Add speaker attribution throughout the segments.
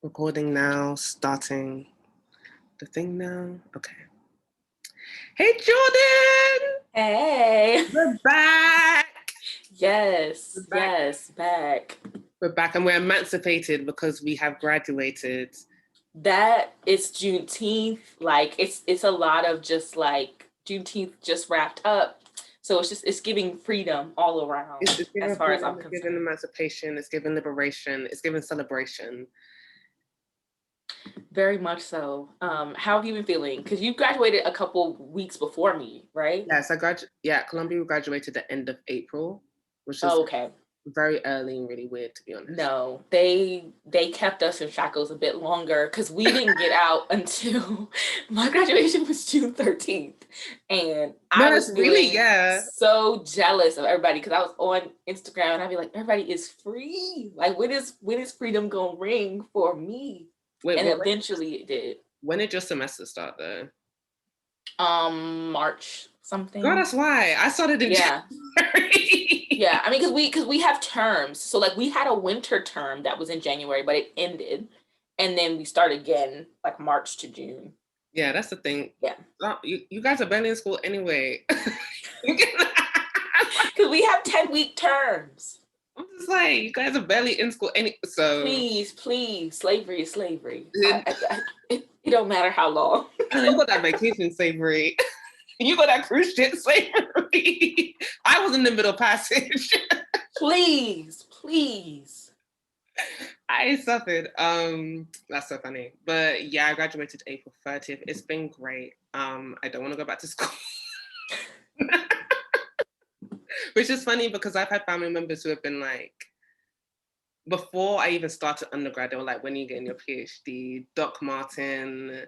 Speaker 1: Recording now, starting the thing now. Okay. Hey, Jordan!
Speaker 2: Hey.
Speaker 1: We're back!
Speaker 2: Yes,
Speaker 1: We're back.
Speaker 2: back.
Speaker 1: We're back and we're emancipated because we have graduated.
Speaker 2: That is Juneteenth. Like it's a lot of just like Juneteenth just wrapped up. So it's giving freedom all around
Speaker 1: It's given
Speaker 2: as far as
Speaker 1: freedom,
Speaker 2: I'm
Speaker 1: it's given
Speaker 2: concerned.
Speaker 1: emancipation, it's given liberation, it's given celebration.
Speaker 2: Very much so. How have you been feeling? Because you graduated a couple weeks before me, right?
Speaker 1: Yes, Columbia graduated the end of April, which is
Speaker 2: Oh, okay.
Speaker 1: very early and really weird, to be honest.
Speaker 2: No, they kept us in shackles a bit longer because we didn't get out until my graduation was June 13th. And I
Speaker 1: No,
Speaker 2: was
Speaker 1: that's really,
Speaker 2: feeling
Speaker 1: yeah.
Speaker 2: so jealous of everybody because I was on Instagram and I'd be like, everybody is free. Like when is freedom gonna ring for me?
Speaker 1: Wait,
Speaker 2: And
Speaker 1: what?
Speaker 2: eventually it did.
Speaker 1: When did your semester start, though?
Speaker 2: March
Speaker 1: God,
Speaker 2: something.
Speaker 1: that's why I started in
Speaker 2: Yeah.
Speaker 1: January.
Speaker 2: Yeah. I mean, because we have terms. So like we had a winter term that was in January, but it ended. And then we start again like March to June.
Speaker 1: Yeah, that's the thing.
Speaker 2: Yeah.
Speaker 1: You guys are barely in school anyway.
Speaker 2: Because we have 10-week terms.
Speaker 1: I'm just like, you guys are barely in school so
Speaker 2: Please, slavery is slavery. It don't matter how long.
Speaker 1: you got that vacation slavery. You got that cruise ship slavery. I was in the middle passage.
Speaker 2: Please.
Speaker 1: I suffered. That's so funny. But yeah, I graduated April 30th. It's been great. I don't want to go back to school. Which is funny because I've had family members who have been like, before I even started undergrad, they were like, when are you getting your PhD? Doc Martin,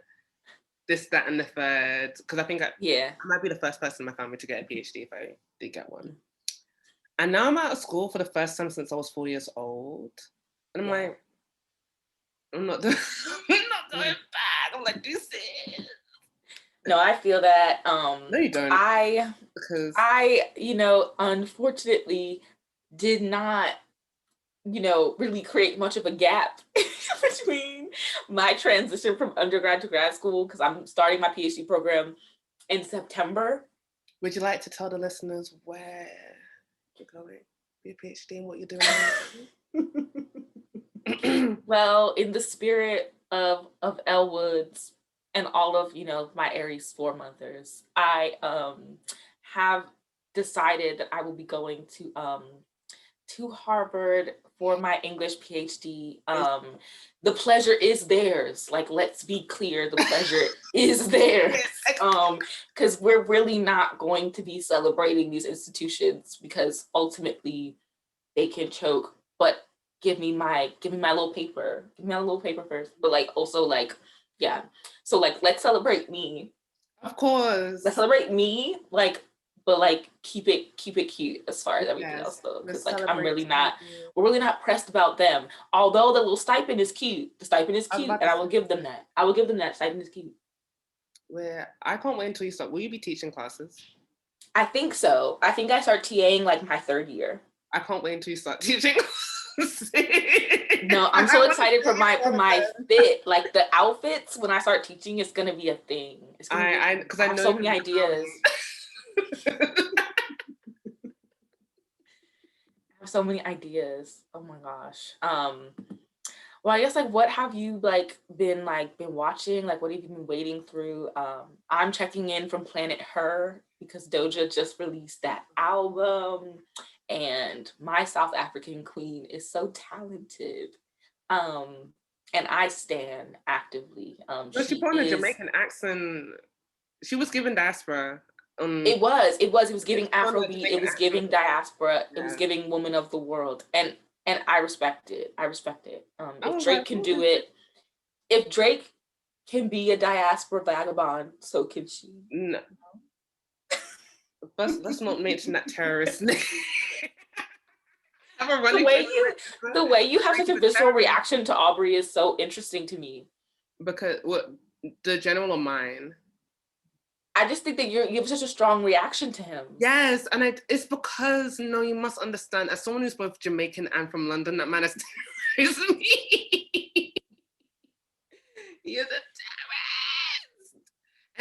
Speaker 1: this, that, and the third. Because I think I might be the first person in my family to get a PhD if I did get one. And now I'm out of school for the first time since I was 4 years old. And I'm like, I'm not going back. I'm like, this is.
Speaker 2: No, I feel that.
Speaker 1: No, you don't.
Speaker 2: Because I, unfortunately did not, really create much of a gap between my transition from undergrad to grad school because I'm starting my PhD program in September.
Speaker 1: Would you like to tell the listeners where you're going, your PhD, and what you're
Speaker 2: doing? Well, in the spirit of Elwood's and all of my Aries 4-monthers, I have decided that I will be going to Harvard for my English PhD. The pleasure is theirs. Like, let's be clear, the pleasure is theirs. Because we're really not going to be celebrating these institutions because ultimately they can choke. But give me my little paper. Give me my little paper first. But like also like, yeah. So like let's celebrate me.
Speaker 1: Of course.
Speaker 2: Let's celebrate me. Like, but like keep it cute as far as everything else though. Because like we're really not pressed about them. Although the little stipend is cute. The stipend is cute, and I will give them that. Stipend is cute.
Speaker 1: Well, I can't wait until you start. Will you be teaching classes?
Speaker 2: I think so. I think I start TAing like my 3rd year.
Speaker 1: I can't wait until you start teaching.
Speaker 2: No, I'm so excited for my fit. Like the outfits when I start teaching, it's gonna be a thing. It's gonna
Speaker 1: I
Speaker 2: have so many ideas. I have so many ideas. Oh my gosh. Well, I guess like what have you been watching? Like what have you been wading through? I'm checking in from Planet Her because Doja just released that album. And my South African queen is so talented. And I stand actively.
Speaker 1: But she put on a Jamaican accent. She was giving diaspora.
Speaker 2: It was giving Afrobeat. It was giving diaspora. Yeah. It was giving woman of the world. And I respect it. If Drake can do it, if Drake can be a diaspora vagabond, so can she.
Speaker 1: No. Let's not mention that terrorist name.
Speaker 2: The way you have such a visceral reaction to Aubrey is so interesting to me.
Speaker 1: Because what the general of mine.
Speaker 2: I just think that you have such a strong reaction to him.
Speaker 1: Yes, and it's because you must understand, as someone who's both Jamaican and from London, that man is me.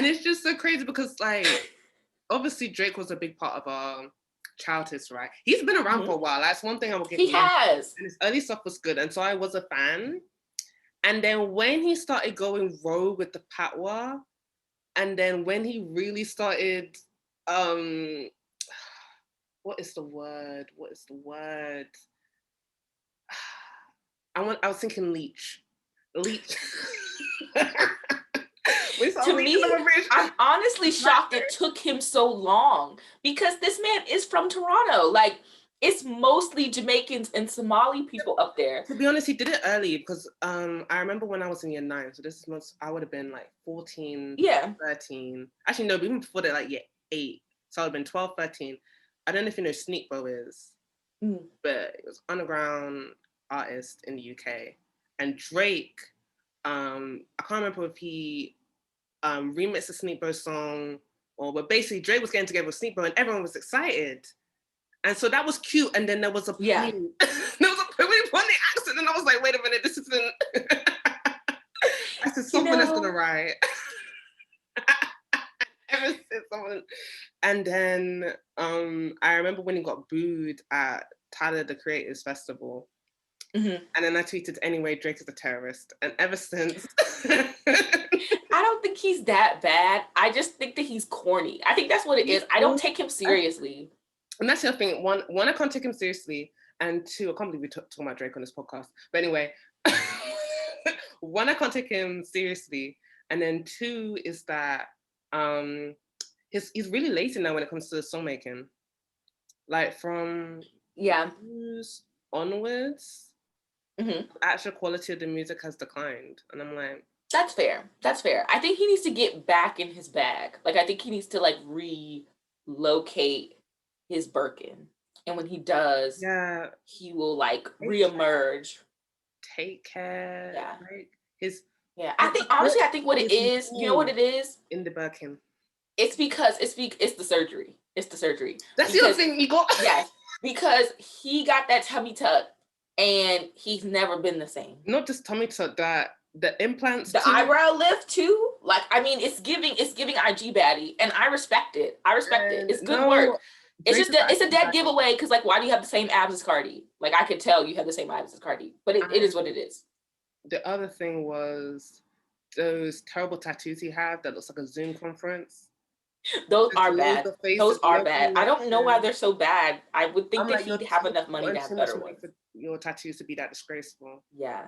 Speaker 1: it's just so crazy because like obviously Drake was a big part of our childhood, right? He's been around for a while. That's one thing I will give
Speaker 2: He
Speaker 1: him.
Speaker 2: has.
Speaker 1: And his early stuff was good, and so I was a fan. And then when he started going rogue with the Patwa, and then when he really started, what is the word? What is the word? I was thinking leech. Leech.
Speaker 2: To me, I'm honestly shocked it took him so long because this man is from Toronto. Like, it's mostly Jamaicans and Somali people up there.
Speaker 1: To be honest, he did it early because I remember when I was in year 9, so this month I would have been like 14, 13. Actually, no, even before that, like year 8. So I would have been 12, 13. I don't know if you know Sneak Bo is, but it was underground artist in the UK. And Drake, I can't remember if he remixed the Sneak Bo song but basically Drake was getting together with Sneak Bo and everyone was excited. And so that was cute. And then there was a there was a really funny accent, and I was like, wait a minute, this isn't. I said someone that's gonna write. Ever since someone, and then I remember when he got booed at Tyler the Creators Festival, and then I tweeted, anyway, Drake is a terrorist, and ever since.
Speaker 2: I don't think he's that bad. I just think that he's corny. I think that's what it is. I don't take him seriously.
Speaker 1: And that's the other thing. One, I can't take him seriously. And 2, I can't believe we're talking about Drake on this podcast. But anyway, 1, I can't take him seriously. And then 2 is that he's really lazy now when it comes to songmaking. Like from onwards, the actual quality of the music has declined. And I'm like,
Speaker 2: that's fair. That's fair. I think he needs to get back in his bag. Like, I think he needs to like relocate his Birkin, and when he does, he will like reemerge.
Speaker 1: Take care. Like his.
Speaker 2: I think what it is, you know what it is?
Speaker 1: In the Birkin.
Speaker 2: It's because it's the surgery. It's the surgery.
Speaker 1: That's the other thing you got.
Speaker 2: Yes, because he got that tummy tuck, and he's never been the same.
Speaker 1: Not just tummy tuck, that the implants,
Speaker 2: the eyebrow lift too. Like, I mean, it's giving IG baddie, and I respect it. It's good work. It's just it's a dead giveaway because, like, why do you have the same abs as Cardi? Like, I could tell you have the same abs as Cardi, but it is what it is.
Speaker 1: The other thing was those terrible tattoos he had that looks like a Zoom conference.
Speaker 2: Those are bad. Those are bad. I don't know why they're so bad. I would think that he'd have enough money to have better ones.
Speaker 1: For your tattoos to be that disgraceful.
Speaker 2: Yeah.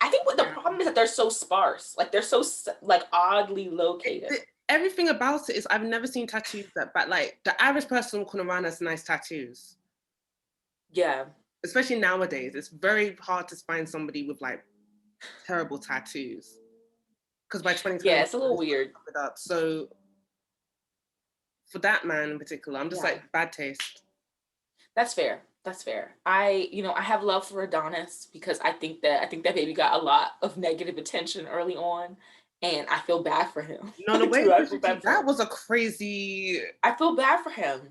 Speaker 2: I think what the problem is that they're so sparse. Like, they're so like oddly located.
Speaker 1: Everything about it is I've never seen tattoos that bad. Like, the average person walking around has nice tattoos.
Speaker 2: Yeah.
Speaker 1: Especially nowadays. It's very hard to find somebody with like terrible tattoos. Because by 2020,
Speaker 2: it's a little weird.
Speaker 1: So for that man in particular, I'm just like, bad taste.
Speaker 2: That's fair. That's fair. I have love for Adonis because I think that baby got a lot of negative attention early on, and I feel bad for him.
Speaker 1: No, the way that was a crazy.
Speaker 2: I feel bad for him.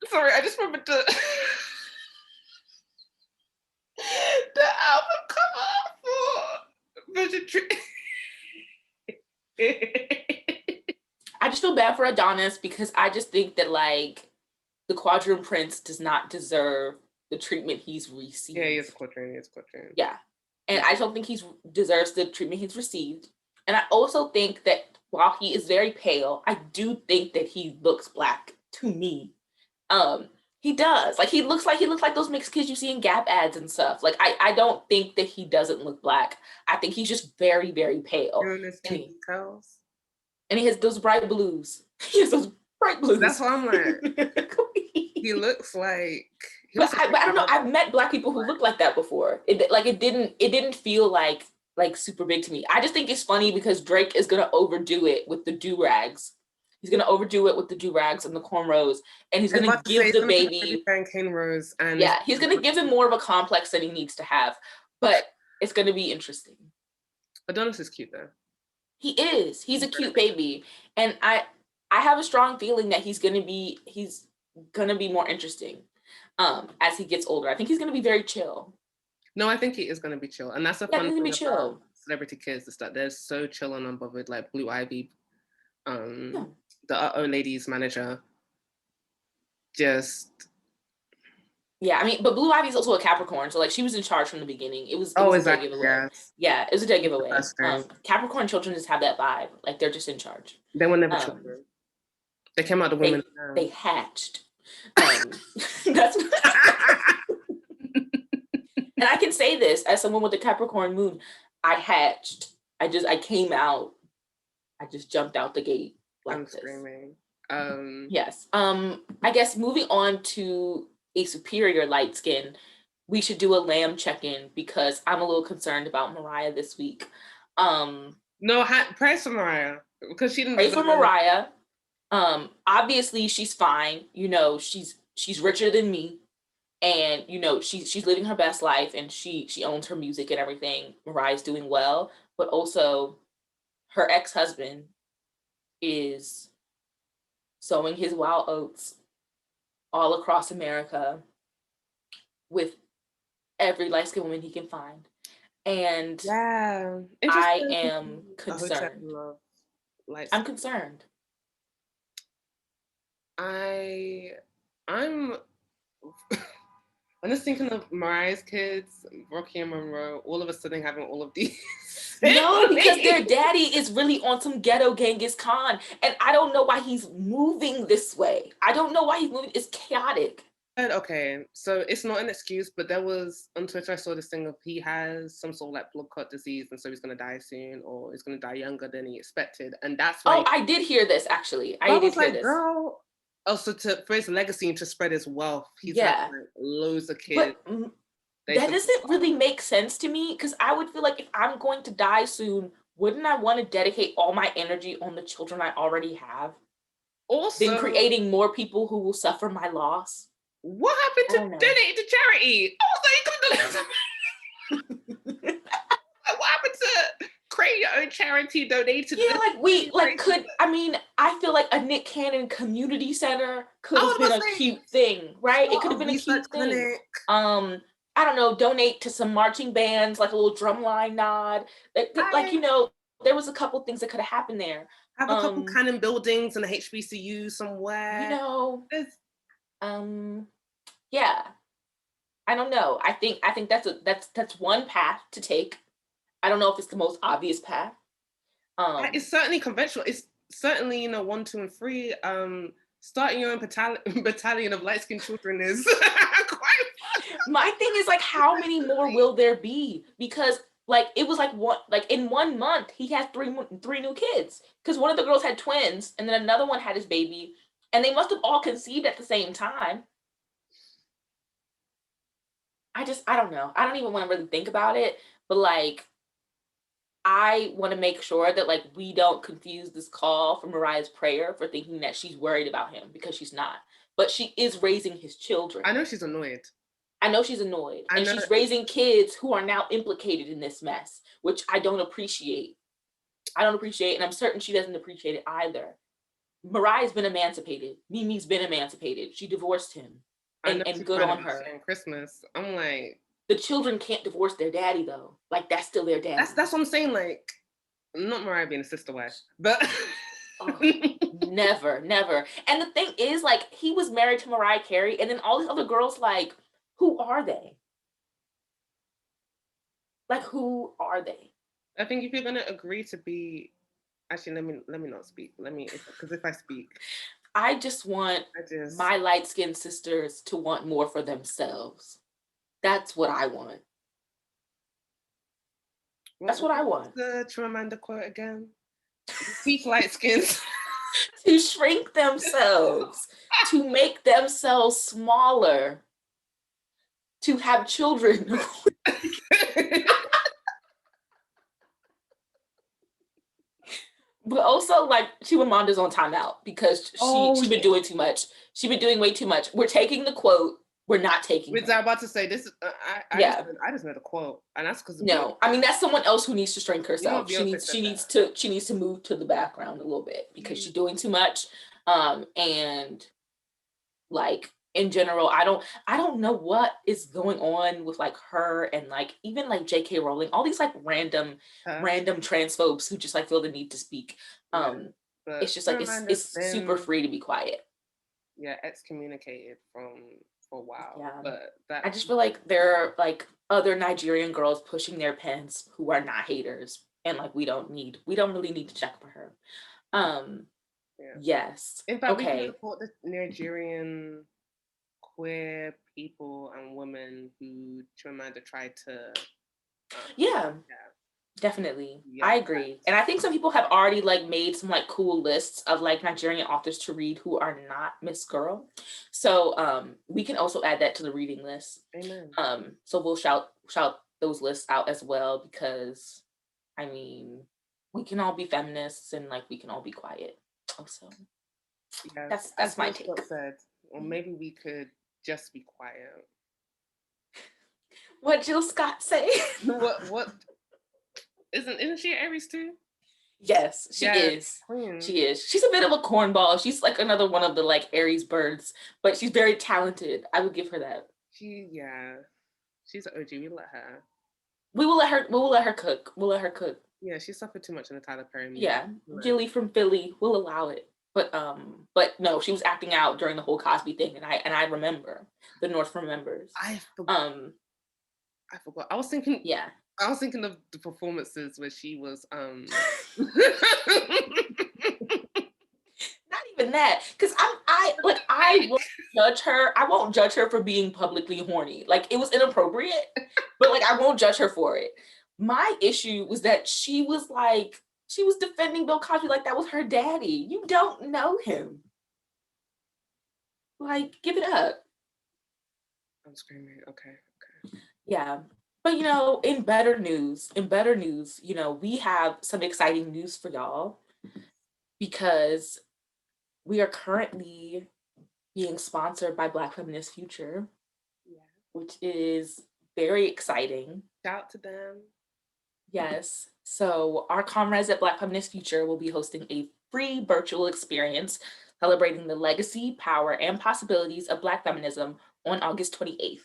Speaker 1: Sorry, I just remembered the album cover for Virgin Tree.
Speaker 2: I just feel bad for Adonis because I just think that, like, the Quadroon Prince does not deserve the treatment he's received.
Speaker 1: Yeah, he is a quadroon.
Speaker 2: Yeah. And I don't think he deserves the treatment he's received. And I also think that while he is very pale, I do think that he looks Black to me. He does. Like, he looks like those mixed kids you see in Gap ads and stuff. Like, I don't think that he doesn't look Black. I think he's just very, very pale. And he has those bright blues. He has those bright blues.
Speaker 1: That's what I'm like. He looks like.
Speaker 2: But I don't know. I've met Black people who look like that before. It didn't feel like super big to me. I just think it's funny because Drake is gonna overdo it with the do-rags. He's gonna overdo it with the do-rags and the cornrows, and he's gonna give the baby
Speaker 1: rose and
Speaker 2: he's gonna give him more of a complex than he needs to have. But it's gonna be interesting.
Speaker 1: Adonis is cute though.
Speaker 2: He is. He's a cute baby, and I have a strong feeling that he's gonna be more interesting as he gets older. I think he's gonna be very chill.
Speaker 1: No, I think he is gonna be chill, and that's a fun thing.
Speaker 2: Chill.
Speaker 1: celebrity kids is that they're so chill and unbothered. Like Blue Ivy,
Speaker 2: Yeah.
Speaker 1: the old lady's manager, just
Speaker 2: Yeah, I mean, but Blue Ivy's also a Capricorn, so like she was in charge from the beginning. It was a dead
Speaker 1: exactly,
Speaker 2: giveaway.
Speaker 1: yes.
Speaker 2: Yeah, it was a dead giveaway.
Speaker 1: First string.
Speaker 2: Capricorn children just have that vibe, like they're just in charge.
Speaker 1: They were never children. They came out the woman.
Speaker 2: They hatched. That's and I can say this as someone with a Capricorn moon. I hatched. I came out. I just jumped out the gate like
Speaker 1: I'm
Speaker 2: this.
Speaker 1: screaming.
Speaker 2: Yes. I guess moving on to a superior light skin, we should do a lamb check-in because I'm a little concerned about Mariah this week.
Speaker 1: No, pray for Mariah because she didn't
Speaker 2: pray for Mariah. Obviously she's fine. You know, she's richer than me, and you know she's living her best life, and she owns her music and everything. Mariah's doing well, but also her ex-husband is sowing his wild oats all across America with every light-skinned woman he can find. And
Speaker 1: yeah,
Speaker 2: I am concerned. I'm concerned.
Speaker 1: I'm just thinking of Mariah's kids, Rocky and Monroe, all of a sudden having all of these.
Speaker 2: No, because their daddy is really on some ghetto Genghis Khan, and I don't know why he's moving this way. I don't know why he's moving. It's chaotic.
Speaker 1: Okay, so it's not an excuse, but there was on Twitter I saw this thing of he has some sort of like blood clot disease, and so he's gonna die soon, or he's gonna die younger than he expected, and that's why.
Speaker 2: Oh, I did hear this actually. I did hear this.
Speaker 1: Girl. Also, for his legacy and to spread his wealth, he's had like, loads of kids.
Speaker 2: But that doesn't really make sense to me because I would feel like if I'm going to die soon, wouldn't I want to dedicate all my energy on the children I already have?
Speaker 1: Also,
Speaker 2: than creating more people who will suffer my loss.
Speaker 1: What happened to donating to charity? I was like, you could have done something. What happened to create your own charity, donate to
Speaker 2: I feel like a Nick Cannon community center could have been a cute thing, right? It could have been a cute thing. I don't know, donate to some marching bands, like a little drumline nod. You know, there was a couple things that could have happened there.
Speaker 1: Have a couple Cannon buildings and a HBCU somewhere.
Speaker 2: You know, yeah. I don't know. I think that's one path to take. I don't know if it's the most obvious path.
Speaker 1: It's certainly conventional. It's certainly 1, 2, and 3. Starting your own battalion of light-skinned children is quite fun.
Speaker 2: My thing is like, how many more will there be? Because like it was like in 1 month he had three new kids because one of the girls had twins and then another one had his baby, and they must have all conceived at the same time. I don't know. I don't even want to really think about it, but like I want to make sure that like we don't confuse this call for Mariah's prayer for thinking that she's worried about him, because she's not. But she is raising his children.
Speaker 1: I know she's annoyed.
Speaker 2: And she's raising kids who are now implicated in this mess, which I don't appreciate. And I'm certain she doesn't appreciate it either. Mariah's been emancipated. Mimi's been emancipated. She divorced him. And good on her.
Speaker 1: Christmas. I'm like,
Speaker 2: the children can't divorce their daddy though. Like that's still their daddy.
Speaker 1: That's what I'm saying. Like, not Mariah being a sister wife, but
Speaker 2: never. And the thing is, like, he was married to Mariah Carey, and then all these other girls, like, who are they? Like, who are they?
Speaker 1: I think if you're gonna agree to be, actually, let me not speak. Because if I speak,
Speaker 2: I just want my light-skinned sisters to want more for themselves. That's what I want. That's what I want.
Speaker 1: The Chimamanda quote again. Teach light skins.
Speaker 2: To shrink themselves, to make themselves smaller, to have children. But also, like, Chimamanda's on timeout because she's been doing too much. She's been doing way too much. We're taking the quote. We're not taking.
Speaker 1: Was I about to say this? I just know the quote, and that's because
Speaker 2: I mean that's someone else who needs to shrink herself. She needs to move to the background a little bit because she's doing too much, and like in general, I don't know what is going on with like her and like even like J.K. Rowling, all these like
Speaker 1: Huh?
Speaker 2: random transphobes who just like feel the need to speak.
Speaker 1: Yeah.
Speaker 2: Um,
Speaker 1: But
Speaker 2: it's just like it's
Speaker 1: Miranda's
Speaker 2: super
Speaker 1: been,
Speaker 2: free to be quiet.
Speaker 1: yeah, excommunicated from for a while.
Speaker 2: Yeah.
Speaker 1: But
Speaker 2: I
Speaker 1: that,
Speaker 2: just feel like there are like other Nigerian girls pushing their pens who are not haters. And like we don't really need to check for her. Um,
Speaker 1: yeah.
Speaker 2: yes.
Speaker 1: In fact, we can
Speaker 2: Okay.
Speaker 1: support the Nigerian queer people and women who Chimamanda tried to,
Speaker 2: Yeah.
Speaker 1: yeah,
Speaker 2: Definitely.
Speaker 1: yeah,
Speaker 2: I agree. And I think some people have already like made some like cool lists of like Nigerian authors to read who are not Miss Girl. So we can also add that to the reading list.
Speaker 1: amen.
Speaker 2: So we'll shout those lists out as well because I mean we can all be feminists and like we can all be quiet. Also,
Speaker 1: Yes, as
Speaker 2: that's my
Speaker 1: Jill
Speaker 2: take.
Speaker 1: Scott said, or maybe we could just be quiet.
Speaker 2: What Jill Scott say?
Speaker 1: What isn't she an Aries too?
Speaker 2: Yes, she
Speaker 1: Yes,
Speaker 2: is.
Speaker 1: Queen.
Speaker 2: She is. She's a bit of a cornball. She's like another one of the like Aries birds, but she's very talented. I would give her that.
Speaker 1: Yeah, she's an OG. We let her.
Speaker 2: We will let her cook. We'll let her cook.
Speaker 1: Yeah, she suffered too much in the Tyler Perry movie.
Speaker 2: Yeah. Jilly from Philly, we'll allow it. But no, she was acting out during the whole Cosby thing and I remember. The North remembers.
Speaker 1: I forgot.
Speaker 2: Um
Speaker 1: I forgot. I was thinking.
Speaker 2: yeah.
Speaker 1: I was thinking of the performances where she was.
Speaker 2: Not even that, because I won't judge her. I won't judge her for being publicly horny. Like it was inappropriate, but like I won't judge her for it. My issue was that she was defending Bill Cosby like that was her daddy. You don't know him. Like, give it up.
Speaker 1: I'm screaming. Okay.
Speaker 2: Yeah. But in better news, we have some exciting news for y'all because we are currently being sponsored by Black Feminist Future,
Speaker 1: Yeah.
Speaker 2: which is very exciting.
Speaker 1: Shout to them.
Speaker 2: Yes. So, our comrades at Black Feminist Future will be hosting a free virtual experience celebrating the legacy, power, and possibilities of Black feminism on August 28th.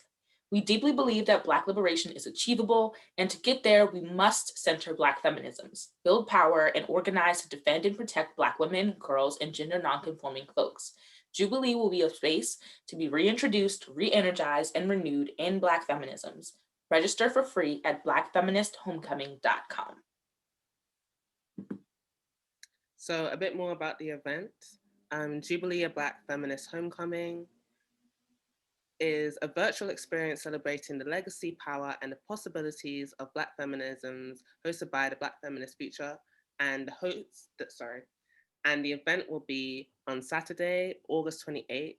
Speaker 2: We deeply believe that Black liberation is achievable, and to get there, we must center Black feminisms, build power, and organize to defend and protect Black women, girls, and gender nonconforming folks. Jubilee will be a space to be reintroduced, re energized, and renewed in Black feminisms. Register for free at blackfeministhomecoming.com.
Speaker 1: So a bit more about the event. Jubilee, a Black Feminist Homecoming, is a virtual experience celebrating the legacy, power, and the possibilities of Black feminisms, hosted by the Black Feminist Future, and the event will be on Saturday, August 28th,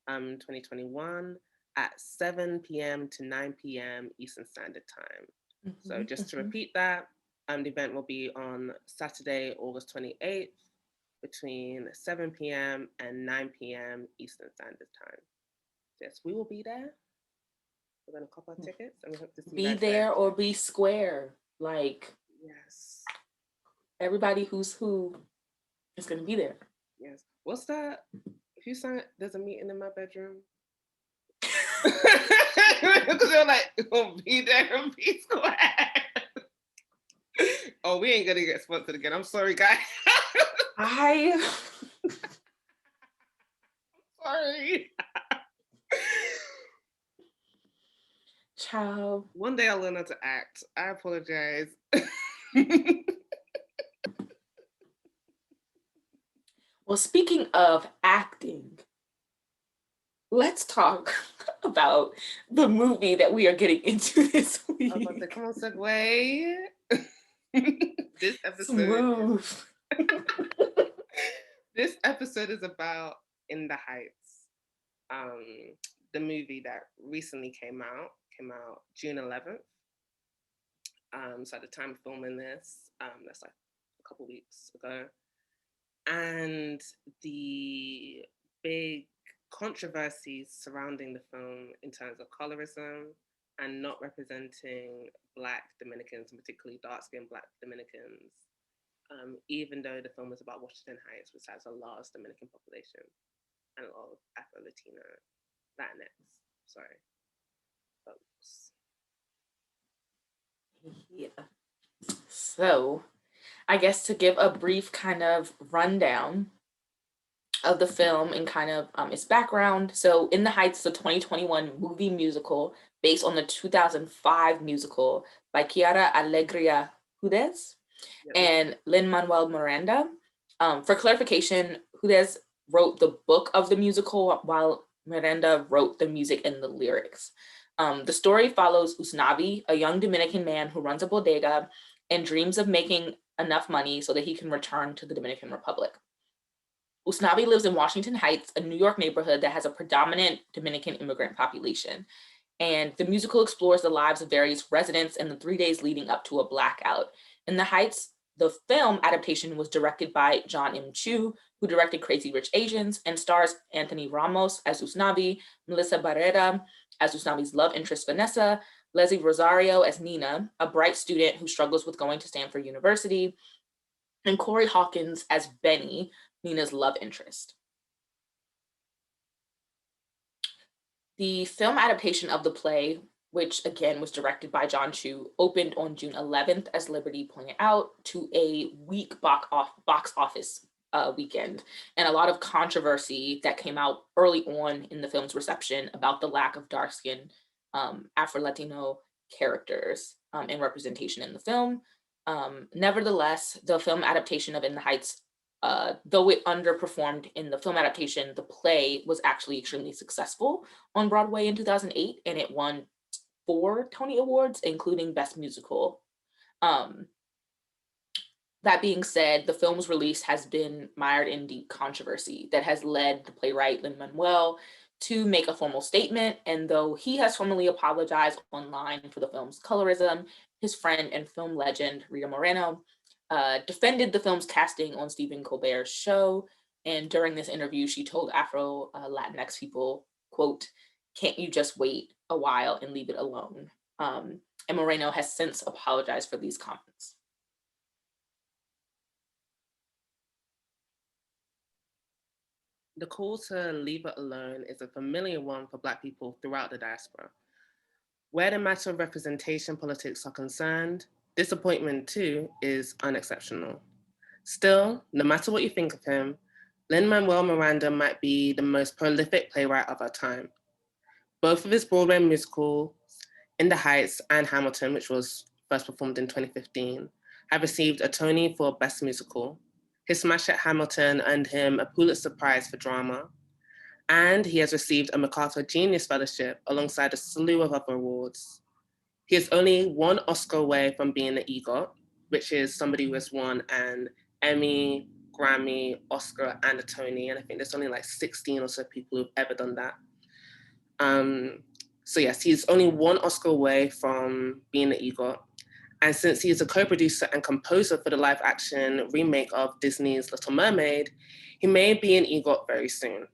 Speaker 1: 2021, at 7 p.m. to 9 p.m. Eastern Standard Time. So just to repeat that, the event will be on Saturday, August 28th, between 7 p.m. and 9 p.m. Eastern Standard Time. Yes, we will be there. We're going to cop our tickets and we hope to see you
Speaker 2: Be
Speaker 1: guys there.
Speaker 2: there or be square. Like,
Speaker 1: Yes.
Speaker 2: everybody who's who is going to be there.
Speaker 1: Yes. What's that? Who sang There's a Meeting in My Bedroom? Because they're like, we'll be there and be square. Oh, we ain't gonna get sponsored again. I'm sorry, guys.
Speaker 2: I
Speaker 1: Sorry.
Speaker 2: Child.
Speaker 1: One day I'll learn how to act. I apologize.
Speaker 2: Well, speaking of acting, let's talk about the movie that we are getting into this week.
Speaker 1: I was about to say, come on, segue. This episode.
Speaker 2: Smooth.
Speaker 1: This episode is about In the Heights, the movie that recently came out June 11th. So at the time of filming this, that's like a couple weeks ago. And the big controversies surrounding the film in terms of colorism and not representing Black Dominicans, and particularly dark-skinned Black Dominicans, even though the film is about Washington Heights, which has a large Dominican population and a lot of Afro-Latina. Latinx. Sorry, folks.
Speaker 2: Yeah. So I guess to give a brief kind of rundown of the film and kind of its background. So In the Heights is a 2021 movie musical based on the 2005 musical by Chiara Alegria Hudes
Speaker 1: Yep.
Speaker 2: and Lin Manuel Miranda. For clarification, Hudes wrote the book of the musical while Miranda wrote the music and the lyrics. The story follows Usnavi, a young Dominican man who runs a bodega and dreams of making enough money so that he can return to the Dominican Republic. Usnavi lives in Washington Heights, a New York neighborhood that has a predominant Dominican immigrant population. And the musical explores the lives of various residents in the 3 days leading up to a blackout. In the Heights, the film adaptation was directed by John M. Chu, who directed Crazy Rich Asians, and stars Anthony Ramos as Usnavi, Melissa Barrera as Usnavi's love interest Vanessa, Leslie Rosario as Nina, a bright student who struggles with going to Stanford University, and Corey Hawkins as Benny, Nina's love interest. The film adaptation of the play, which again was directed by John Chu, opened on June 11th, as Liberty pointed out, to a weak box office weekend, and a lot of controversy that came out early on in the film's reception about the lack of dark-skinned Afro-Latino characters and representation in the film. Nevertheless, the film adaptation of In the Heights, though it underperformed in the film adaptation, the play was actually extremely successful on Broadway in 2008, and it won 4 Tony Awards, including Best Musical. That being said, the film's release has been mired in deep controversy that has led the playwright Lin Manuel to make a formal statement. And though he has formally apologized online for the film's colorism, his friend and film legend Rita Moreno defended the film's casting on Stephen Colbert's show. And during this interview, she told Afro Latinx people, quote, "Can't you just wait a while and leave it alone?" And Moreno has since apologized for these comments.
Speaker 1: The call to leave it alone is a familiar one for Black people throughout the diaspora. Where the matter of representation politics are concerned, disappointment too is unexceptional. Still, no matter what you think of him, Lin Manuel Miranda might be the most prolific playwright of our time. Both of his Broadway musicals, In the Heights and Hamilton, which was first performed in 2015, have received a Tony for Best Musical. His smash hit Hamilton earned him a Pulitzer Prize for Drama, and he has received a MacArthur Genius Fellowship alongside a slew of other awards. He is only one Oscar away from being an EGOT, which is somebody who has won an Emmy, Grammy, Oscar, and a Tony, and I think there's only like 16 or so people who've ever done that. So yes, he's only one Oscar away from being an EGOT. And since he is a co-producer and composer for the live action remake of Disney's Little Mermaid, he may be an EGOT very soon.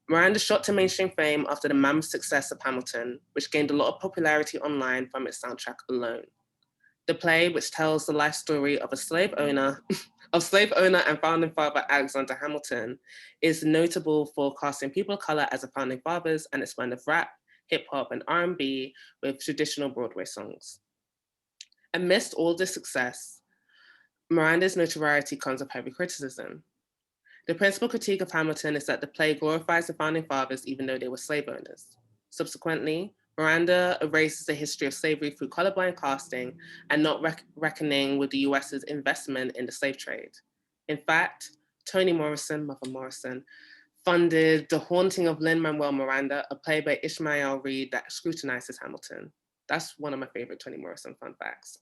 Speaker 1: Miranda shot to mainstream fame after the mammoth success of Hamilton, which gained a lot of popularity online from its soundtrack alone. The play, which tells the life story of a slave owner, and founding father Alexander Hamilton, is notable for casting people of color as the founding fathers and its blend of rap, hip hop, and R&B with traditional Broadway songs. Amidst all this success, Miranda's notoriety comes with heavy criticism. The principal critique of Hamilton is that the play glorifies the founding fathers even though they were slave owners. Subsequently, Miranda erases the history of slavery through colorblind casting and not reckoning with the US's investment in the slave trade. In fact, Toni Morrison, Mother Morrison, funded The Haunting of Lin Manuel Miranda, a play by Ishmael Reed that scrutinizes Hamilton. That's one of my favorite Toni Morrison fun facts.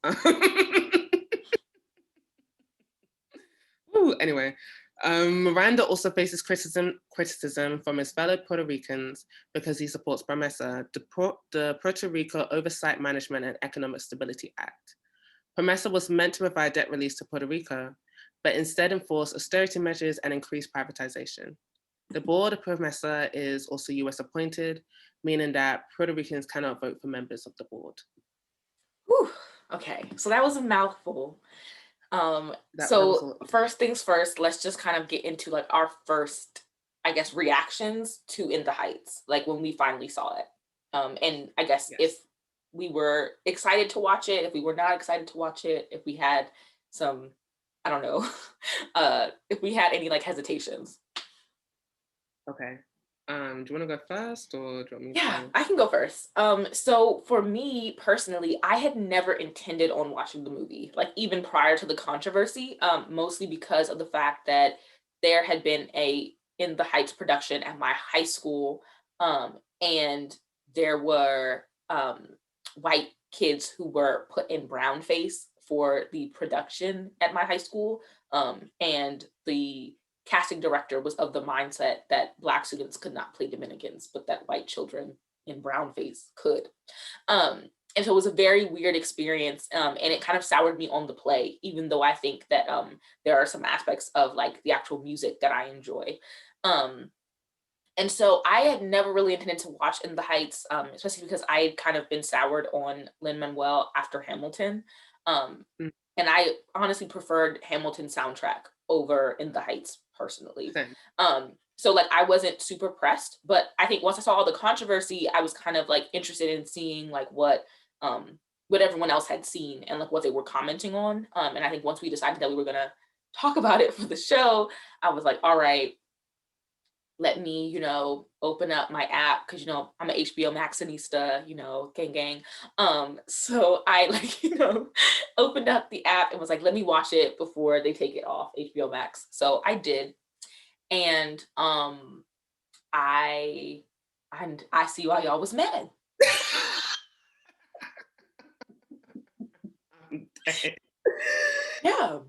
Speaker 1: Anyway, Miranda also faces criticism from his fellow Puerto Ricans because he supports PROMESA, the Puerto Rico Oversight Management and Economic Stability Act. PROMESA was meant to provide debt release to Puerto Rico, but instead enforced austerity measures and increased privatization. The board of PROMESA is also US appointed, meaning that Puerto Ricans cannot vote for members of the board.
Speaker 2: Whew. Okay, so that was a mouthful. So first things first, let's just kind of get into like our first I guess, reactions to In the Heights, like when we finally saw it. And I guess if
Speaker 1: Yes.
Speaker 2: we were excited to watch it, if we were not excited to watch it, if we had some, I don't know, if we had any like hesitations.
Speaker 1: Okay. Do you want to go first, or do you want me
Speaker 2: Yeah,
Speaker 1: to?
Speaker 2: I can go first. So for me personally, I had never intended on watching the movie, like even prior to the controversy, mostly because of the fact that there had been a In the Heights production at my high school, and there were white kids who were put in brown face for the production at my high school, and the casting director was of the mindset that black students could not play Dominicans, but that white children in brown face could. Um, and so it was a very weird experience, and it kind of soured me on the play, even though I think that there are some aspects of like the actual music that I enjoy. Um, and so I had never really intended to watch In the Heights, especially because I had kind of been soured on Lin Manuel after Hamilton. Um,
Speaker 1: Mm,
Speaker 2: and I honestly preferred Hamilton soundtrack over In the Heights personally.
Speaker 1: same.
Speaker 2: So like I wasn't super pressed, but I think once I saw all the controversy, I was kind of like interested in seeing like um what everyone else had seen and like what they were commenting on. And I think once we decided that we were gonna talk about it for the show, I was like, all right, let me, open up my app because I'm an HBO Maxinista, gang gang. So I like, opened up the app and was like, let me watch it before they take it off HBO Max. So I did. And I I see why y'all was mad.
Speaker 1: I'm dead.
Speaker 2: Yeah.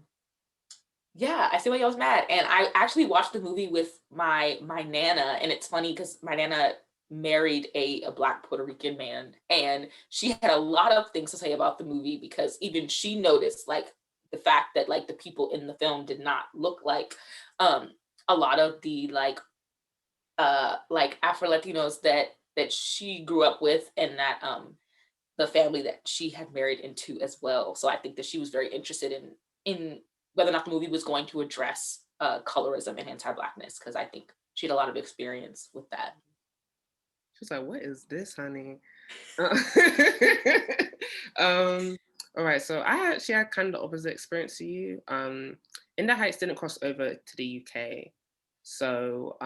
Speaker 2: Yeah, I see why y'all was mad. And I actually watched the movie with my nana, and it's funny because my nana married a black Puerto Rican man, and she had a lot of things to say about the movie because even she noticed like the fact that like the people in the film did not look um a lot of the like Afro Latinos that she grew up with, and that the family that she had married into as well. So I think that she was very interested in whether or not the movie was going to address colorism and anti-blackness because I think she had a lot of experience with that.
Speaker 1: She's like, what is this, honey? Uh, um, all right, so I actually had kind of the opposite experience to you. In the Heights didn't cross over to the UK. So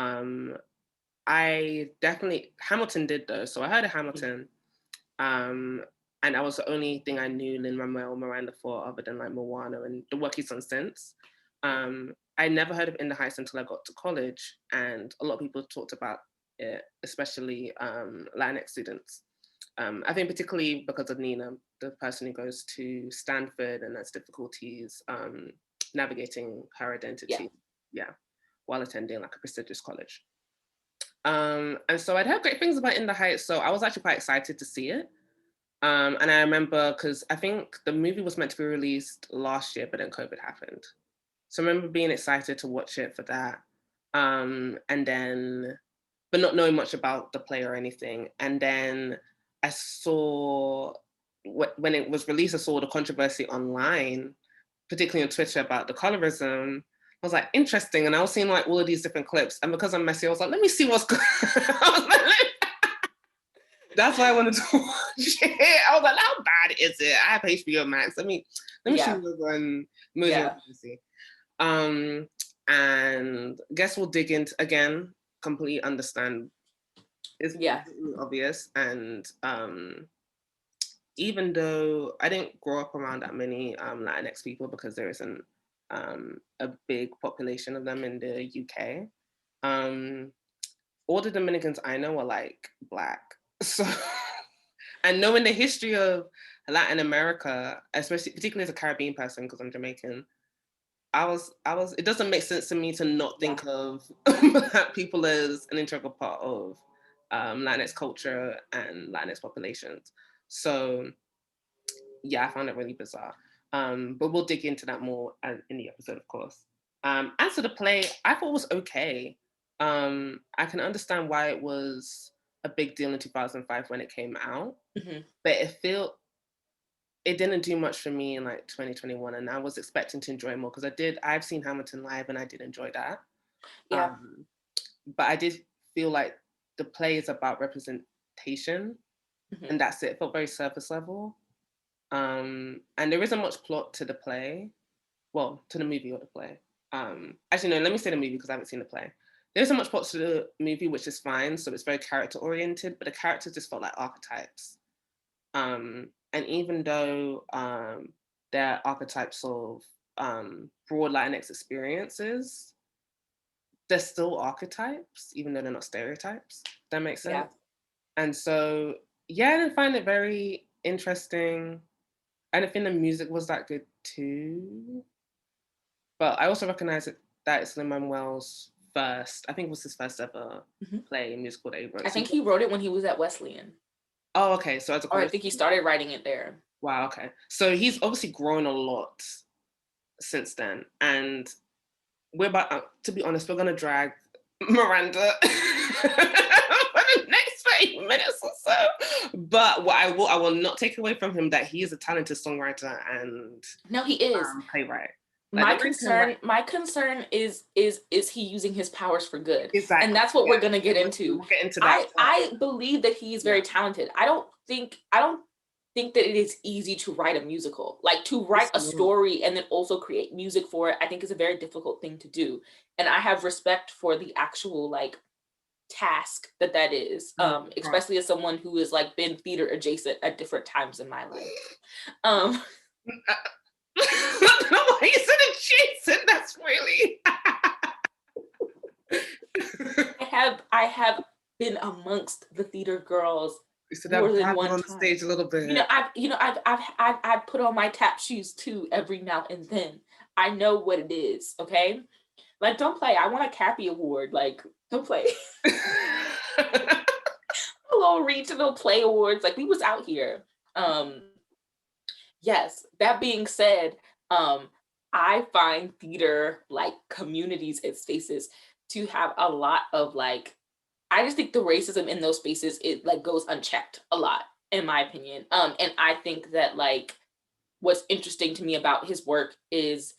Speaker 1: I definitely, Hamilton did though. So I heard of
Speaker 2: Mm.
Speaker 1: Hamilton. Um, and that was the only thing I knew Lin Manuel Miranda for, other than like Moana and the work he's done since. I never heard of In the Heights until I got to college, and a lot of people talked about it, especially Latinx students. I think particularly because of Nina, the person who goes to Stanford and has difficulties navigating her
Speaker 2: Yeah.
Speaker 1: identity, yeah, while attending like a prestigious college. And so I'd heard great things about In the Heights, so I was actually quite excited to see it. And I remember because I think the movie was meant to be released last year, but then COVID happened. So I remember being excited to watch it for that. And then, but not knowing much about the play or anything. And then I saw, when it was released, I saw the controversy online, particularly on Twitter about the colorism. I was like, interesting. And I was seeing like all of these different clips. And because I'm messy, I was like, let me see what's going on. That's why I wanted to watch it. I was like, how bad is it? I have HBO Max. Let me see
Speaker 2: Yeah.
Speaker 1: what's on Movies and
Speaker 2: Yeah.
Speaker 1: Fantasy. And I guess we'll dig into again, completely understand. It's
Speaker 2: Yeah.
Speaker 1: obvious. And even though I didn't grow up around that many Latinx people because there isn't a big population of them in the UK, um, all the Dominicans I know are like Black. So, and knowing the history of Latin America, especially particularly as a Caribbean person, because I'm Jamaican, it doesn't make sense to me to not
Speaker 2: Yeah.
Speaker 1: think of Black people as an integral part of Latinx culture and Latinx populations. So yeah, I found it really bizarre. But we'll dig into that more in the episode, of course. As for the play, I thought it was okay. I can understand why it was a big deal in 2005 when it came out,
Speaker 2: Hmm.
Speaker 1: but it didn't do much for me in like 2021, and I was expecting to enjoy more because I've seen Hamilton live and I did enjoy that.
Speaker 2: Yeah.
Speaker 1: Um, but I did feel like the play is about representation, and that's it. It felt very surface level. And there isn't much plot to the play. Well, to the movie or the play. Actually, no, let me say the movie because I haven't seen the play. There isn't much plot to the movie, which is fine. So it's very character oriented, but the characters just felt like archetypes. And even though they're archetypes of broad Latinx experiences, they're still archetypes, even though they're not stereotypes. That makes sense.
Speaker 2: Yeah.
Speaker 1: And so, yeah, I didn't find it very interesting. I didn't think the music was that good too. But I also recognize that it's Lin Manuel's first, I think it was his first ever play, musical that he wrote.
Speaker 2: I think he wrote it when he was at Wesleyan.
Speaker 1: Oh, okay. So as a
Speaker 2: or I think he started writing it there.
Speaker 1: Wow, okay. So he's obviously grown a lot since then. And we're about, to be honest, we're going to drag Miranda for the next 30 minutes or so. But what I will not take away from him that he is a talented songwriter and
Speaker 2: no, he is
Speaker 1: playwright.
Speaker 2: Like my concern is he using his powers for good?
Speaker 1: Exactly.
Speaker 2: And that's what we're gonna get into.
Speaker 1: We'll get into that.
Speaker 2: I believe that he's very talented. I don't think that it is easy to write a musical. Like to write a story and then also create music for it, I think is a very difficult thing to do. And I have respect for the actual like task that is, especially as someone who has like been theater adjacent at different times in my life.
Speaker 1: No, why you said adjacent? That's really.
Speaker 2: I have been amongst the theater girls
Speaker 1: more than one on the stage a little bit.
Speaker 2: I've put on my tap shoes too every now and then. I know what it is. Okay, like don't play. I want a Cappy Award. Like don't play. A little regional play awards. Like we was out here. Yes, that being said, I find theater like communities and spaces to have a lot of like, I just think the racism in those spaces, it like goes unchecked a lot, in my opinion. And I think that like what's interesting to me about his work is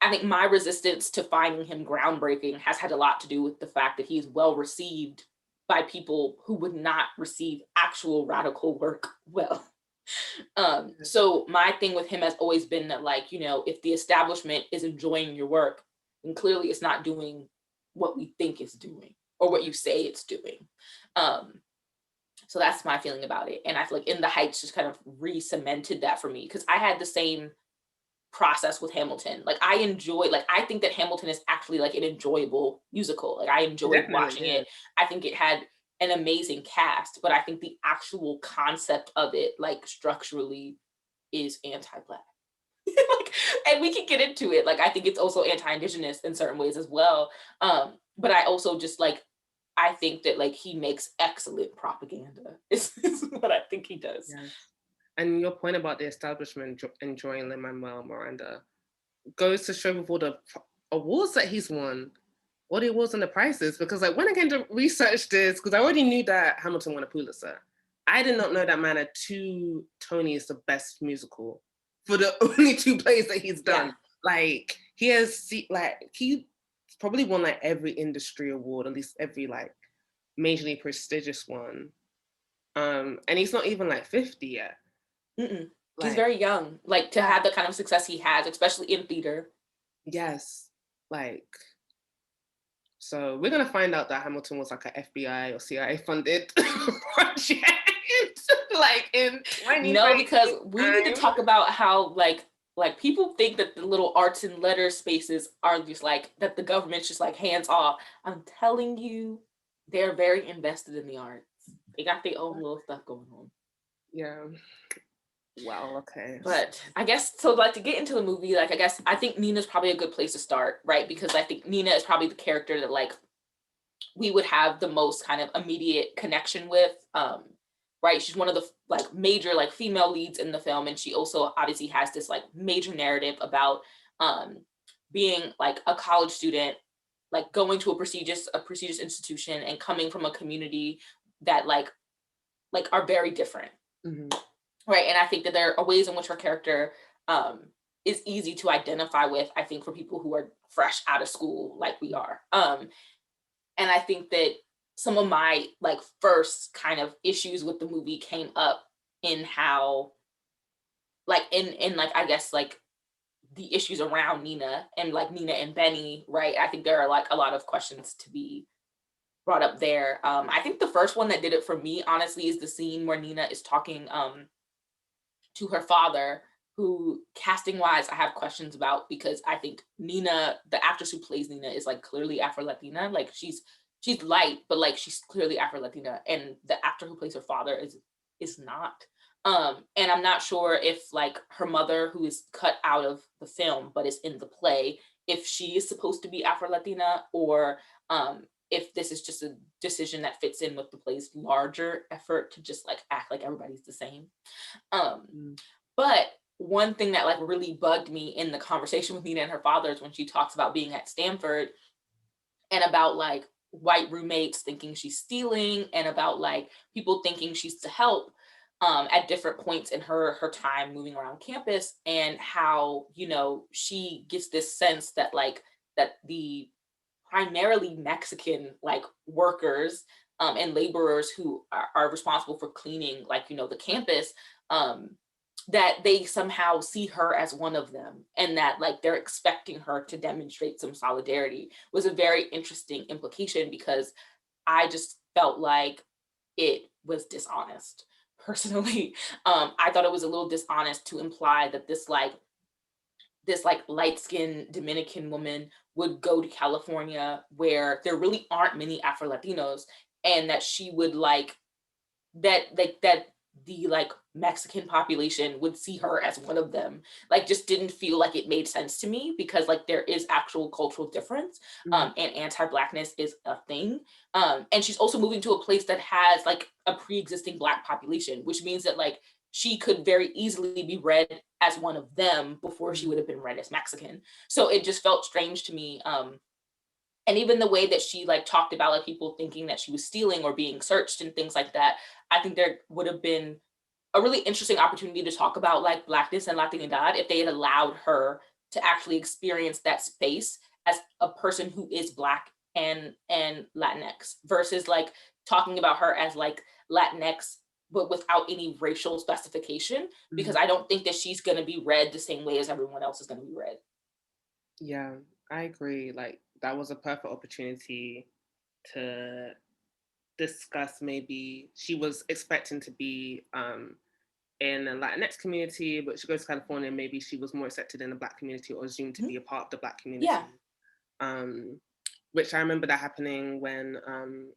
Speaker 2: I think my resistance to finding him groundbreaking has had a lot to do with the fact that he's well received by people who would not receive actual radical work well. So my thing with him has always been that like, if the establishment is enjoying your work, then clearly it's not doing what we think it's doing or what you say it's doing. So that's my feeling about it. And I feel like In the Heights just kind of re-cemented that for me because I had the same process with Hamilton. Like I think that Hamilton is actually like an enjoyable musical. Like I enjoyed watching it. I think it had an amazing cast, but I think the actual concept of it, like structurally, is anti-Black. Like, and we can get into it. Like, I think it's also anti-Indigenous in certain ways as well. But I also just like, I think that like he makes excellent propaganda. Is what I think he does.
Speaker 1: Yes. And your point about the establishment enjoying Lin Manuel Miranda goes to show with all the awards that he's won. What it was and the prices, because like when I came to research this, because I already knew that Hamilton won a Pulitzer, I did not know that man had 2 Tonys the best musical for the only 2 plays that he's done. Yeah. Like he's probably won like every industry award, at least every like majorly prestigious one. And he's not even like 50 yet.
Speaker 2: Like, he's very young, like to have the kind of success he has, especially in theater.
Speaker 1: Yes, like. So we're gonna find out that Hamilton was like a FBI or CIA funded project, like in 20.
Speaker 2: No, because we need to talk about how like people think that the little arts and letters spaces are just like that the government's just like hands off. I'm telling you, they're very invested in the arts. They got their own little stuff going on.
Speaker 1: Yeah. Wow, okay.
Speaker 2: But I guess, so like to get into the movie, like I think Nina's probably a good place to start, right? Because I think Nina is probably the character that like we would have the most kind of immediate connection with, right? She's one of the like major like female leads in the film. And she also obviously has this like major narrative about being like a college student, like going to a prestigious institution and coming from a community that like are very different. Right. And I think that there are ways in which her character is easy to identify with, I think, for people who are fresh out of school like we are. And I think that some of my like first kind of issues with the movie came up in how like in like I guess like the issues around Nina and like Nina and Benny, right? I think there are like a lot of questions to be brought up there. I think the first one that did it for me, honestly, is the scene where Nina is talking to her father, who casting wise I have questions about because I think Nina, the actress who plays Nina, is like clearly Afro Latina. Like she's light, but like she's clearly Afro Latina, and the actor who plays her father is not. And I'm not sure if like her mother, who is cut out of the film but is in the play, if she is supposed to be Afro Latina or if this is just a decision that fits in with the play's larger effort to just like act like everybody's the same. Um,
Speaker 1: Mm.
Speaker 2: but one thing that like really bugged me in the conversation with Nina and her father is when she talks about being at Stanford and about like white roommates thinking she's stealing and about like people thinking she's to help at different points in her time moving around campus, and how she gets this sense that like that the primarily Mexican like workers and laborers who are responsible for cleaning like the campus, um, that they somehow see her as one of them and that like they're expecting her to demonstrate some solidarity was a very interesting implication because I just felt like it was dishonest personally. I thought it was a little dishonest to imply that this light-skinned Dominican woman would go to California where there really aren't many Afro Latinos, and that she would that the like Mexican population would see her as one of them. Like just didn't feel like it made sense to me because like there is actual cultural difference,
Speaker 1: Mm.
Speaker 2: and anti-blackness is a thing. And she's also moving to a place that has like a pre-existing black population, which means that like she could very easily be read as one of them before she
Speaker 1: Mm.
Speaker 2: would have been read as Mexican. So it just felt strange to me. And even the way that she like talked about like people thinking that she was stealing or being searched and things like that, I think there would have been a really interesting opportunity to talk about like blackness and Latinidad if they had allowed her to actually experience that space as a person who is black and Latinx versus like talking about her as like Latinx but without any racial specification, because
Speaker 1: Mm.
Speaker 2: I don't think that she's going to be read the same way as everyone else is going to be read.
Speaker 1: Yeah, I agree. Like that was a perfect opportunity to discuss. Maybe she was expecting to be in a Latinx community, but she goes to California. Maybe she was more accepted in the Black community or assumed to
Speaker 2: Mhm.
Speaker 1: be a part of the Black
Speaker 2: Yeah.
Speaker 1: community. Um, which I remember that happening when